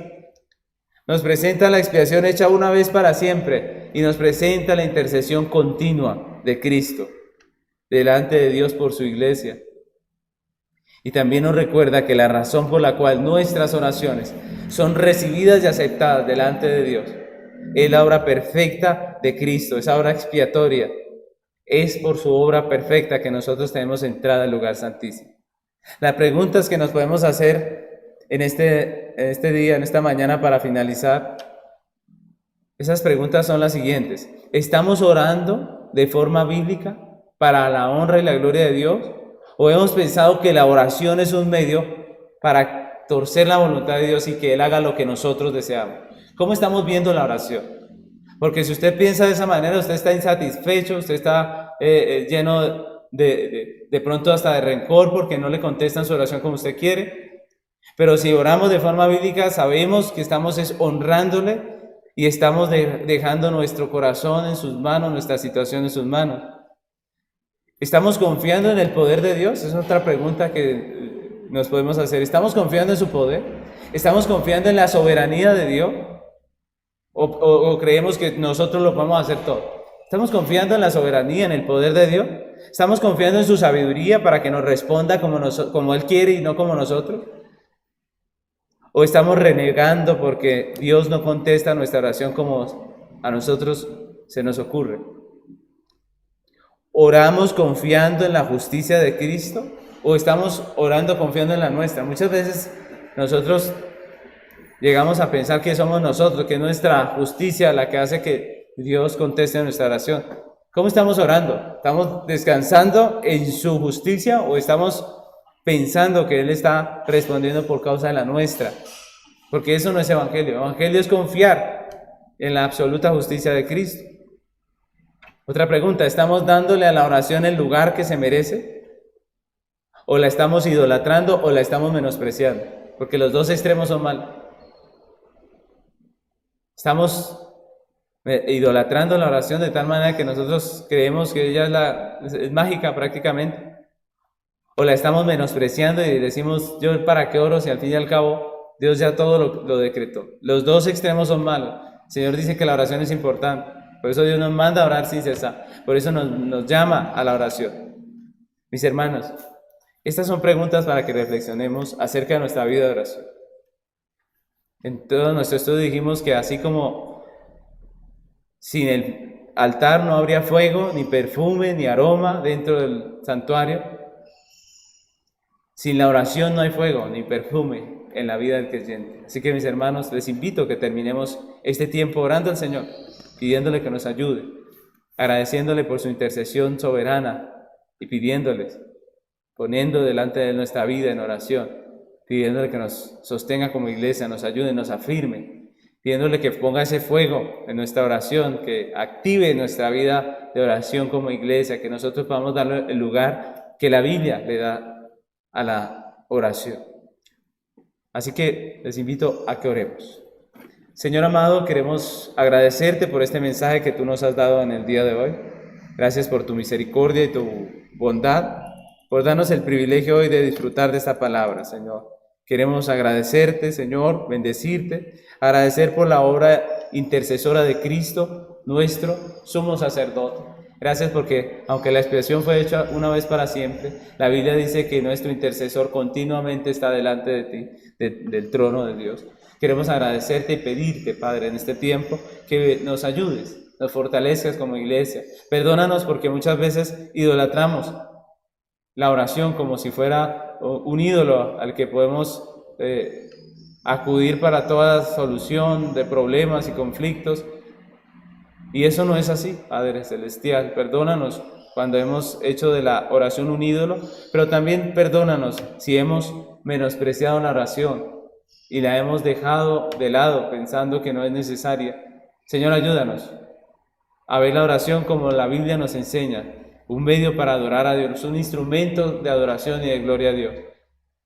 Nos presenta la expiación hecha una vez para siempre y nos presenta la intercesión continua de Cristo delante de Dios por su iglesia. Y también nos recuerda que la razón por la cual nuestras oraciones son recibidas y aceptadas delante de Dios es la obra perfecta de Cristo, esa obra expiatoria. Es por su obra perfecta que nosotros tenemos entrada al lugar santísimo. Las preguntas que nos podemos hacer en este día, en esta mañana para finalizar, esas preguntas son las siguientes. ¿Estamos orando de forma bíblica? para la honra y la gloria de Dios? ¿O hemos pensado que la oración es un medio para torcer la voluntad de Dios y que Él haga lo que nosotros deseamos? ¿Cómo estamos viendo la oración? Porque si usted piensa de esa manera, usted está insatisfecho, usted está lleno de pronto hasta de rencor porque no le contestan su oración como usted quiere. Pero si oramos de forma bíblica, sabemos que estamos honrándole y estamos dejando nuestro corazón en sus manos, nuestra situación en sus manos. ¿Estamos confiando en el poder de Dios? Es otra pregunta que nos podemos hacer. ¿Estamos confiando en su poder? ¿Estamos confiando en la soberanía de Dios? ¿O creemos que nosotros lo vamos a hacer todo? ¿Estamos confiando en la soberanía, en el poder de Dios? ¿Estamos confiando en su sabiduría para que nos responda como Él quiere y no como nosotros? ¿O estamos renegando porque Dios no contesta nuestra oración como a nosotros se nos ocurre? ¿Oramos confiando en la justicia de Cristo o estamos orando confiando en la nuestra? Muchas veces nosotros llegamos a pensar que somos nosotros, que es nuestra justicia la que hace que Dios conteste nuestra oración. ¿Cómo estamos orando? ¿Estamos descansando en su justicia o estamos pensando que Él está respondiendo por causa de la nuestra? Porque eso no es evangelio. Evangelio es confiar en la absoluta justicia de Cristo. Otra pregunta, ¿estamos dándole a la oración el lugar que se merece? ¿O la estamos idolatrando o la estamos menospreciando? Porque los dos extremos son malos. Estamos idolatrando la oración de tal manera que nosotros creemos que ella es mágica prácticamente. O la estamos menospreciando y decimos, yo para qué oro si al fin y al cabo Dios ya todo lo decretó. Los dos extremos son malos. El Señor dice que la oración es importante. Por eso Dios nos manda a orar sin cesar. Por eso nos llama a la oración. Mis hermanos, estas son preguntas para que reflexionemos acerca de nuestra vida de oración. En todo nuestro estudio dijimos que así como sin el altar no habría fuego, ni perfume, ni aroma dentro del santuario, sin la oración no hay fuego, ni perfume en la vida del creyente. Así que mis hermanos, les invito a que terminemos este tiempo orando al Señor, pidiéndole que nos ayude, agradeciéndole por su intercesión soberana y pidiéndoles, poniendo delante de nuestra vida en oración, pidiéndole que nos sostenga como iglesia, nos ayude, nos afirme, pidiéndole que ponga ese fuego en nuestra oración, que active nuestra vida de oración como iglesia, que nosotros podamos darle el lugar que la Biblia le da a la oración. Así que les invito a que oremos. Señor amado, queremos agradecerte por este mensaje que tú nos has dado en el día de hoy. Gracias por tu misericordia y tu bondad, por darnos el privilegio hoy de disfrutar de esta palabra, Señor. Queremos agradecerte, Señor, bendecirte, agradecer por la obra intercesora de Cristo, nuestro sumo sacerdote. Gracias porque, aunque la expiación fue hecha una vez para siempre, la Biblia dice que nuestro intercesor continuamente está delante de ti, del trono de Dios. Queremos agradecerte y pedirte, Padre, en este tiempo, que nos ayudes, nos fortalezcas como iglesia. Perdónanos porque muchas veces idolatramos la oración como si fuera un ídolo al que podemos acudir para toda solución de problemas y conflictos. Y eso no es así, Padre Celestial. Perdónanos cuando hemos hecho de la oración un ídolo, pero también perdónanos si hemos menospreciado la oración y la hemos dejado de lado pensando que no es necesaria. Señor, ayúdanos a ver la oración como la Biblia nos enseña, un medio para adorar a Dios, un instrumento de adoración y de gloria a Dios.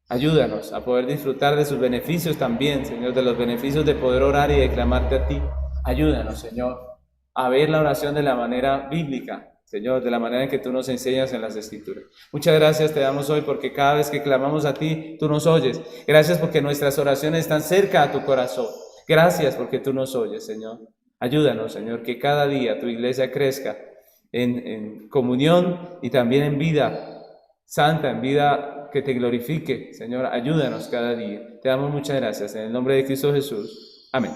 Ayúdanos a poder disfrutar de sus beneficios también, Señor, de los beneficios de poder orar y de clamarte a ti. Ayúdanos, Señor, a ver la oración de la manera bíblica, Señor, de la manera en que tú nos enseñas en las Escrituras. Muchas gracias te damos hoy porque cada vez que clamamos a ti, tú nos oyes. Gracias porque nuestras oraciones están cerca a tu corazón. Gracias porque tú nos oyes, Señor. Ayúdanos, Señor, que cada día tu iglesia crezca en comunión y también en vida santa, en vida que te glorifique. Señor, ayúdanos cada día. Te damos muchas gracias. En el nombre de Cristo Jesús. Amén.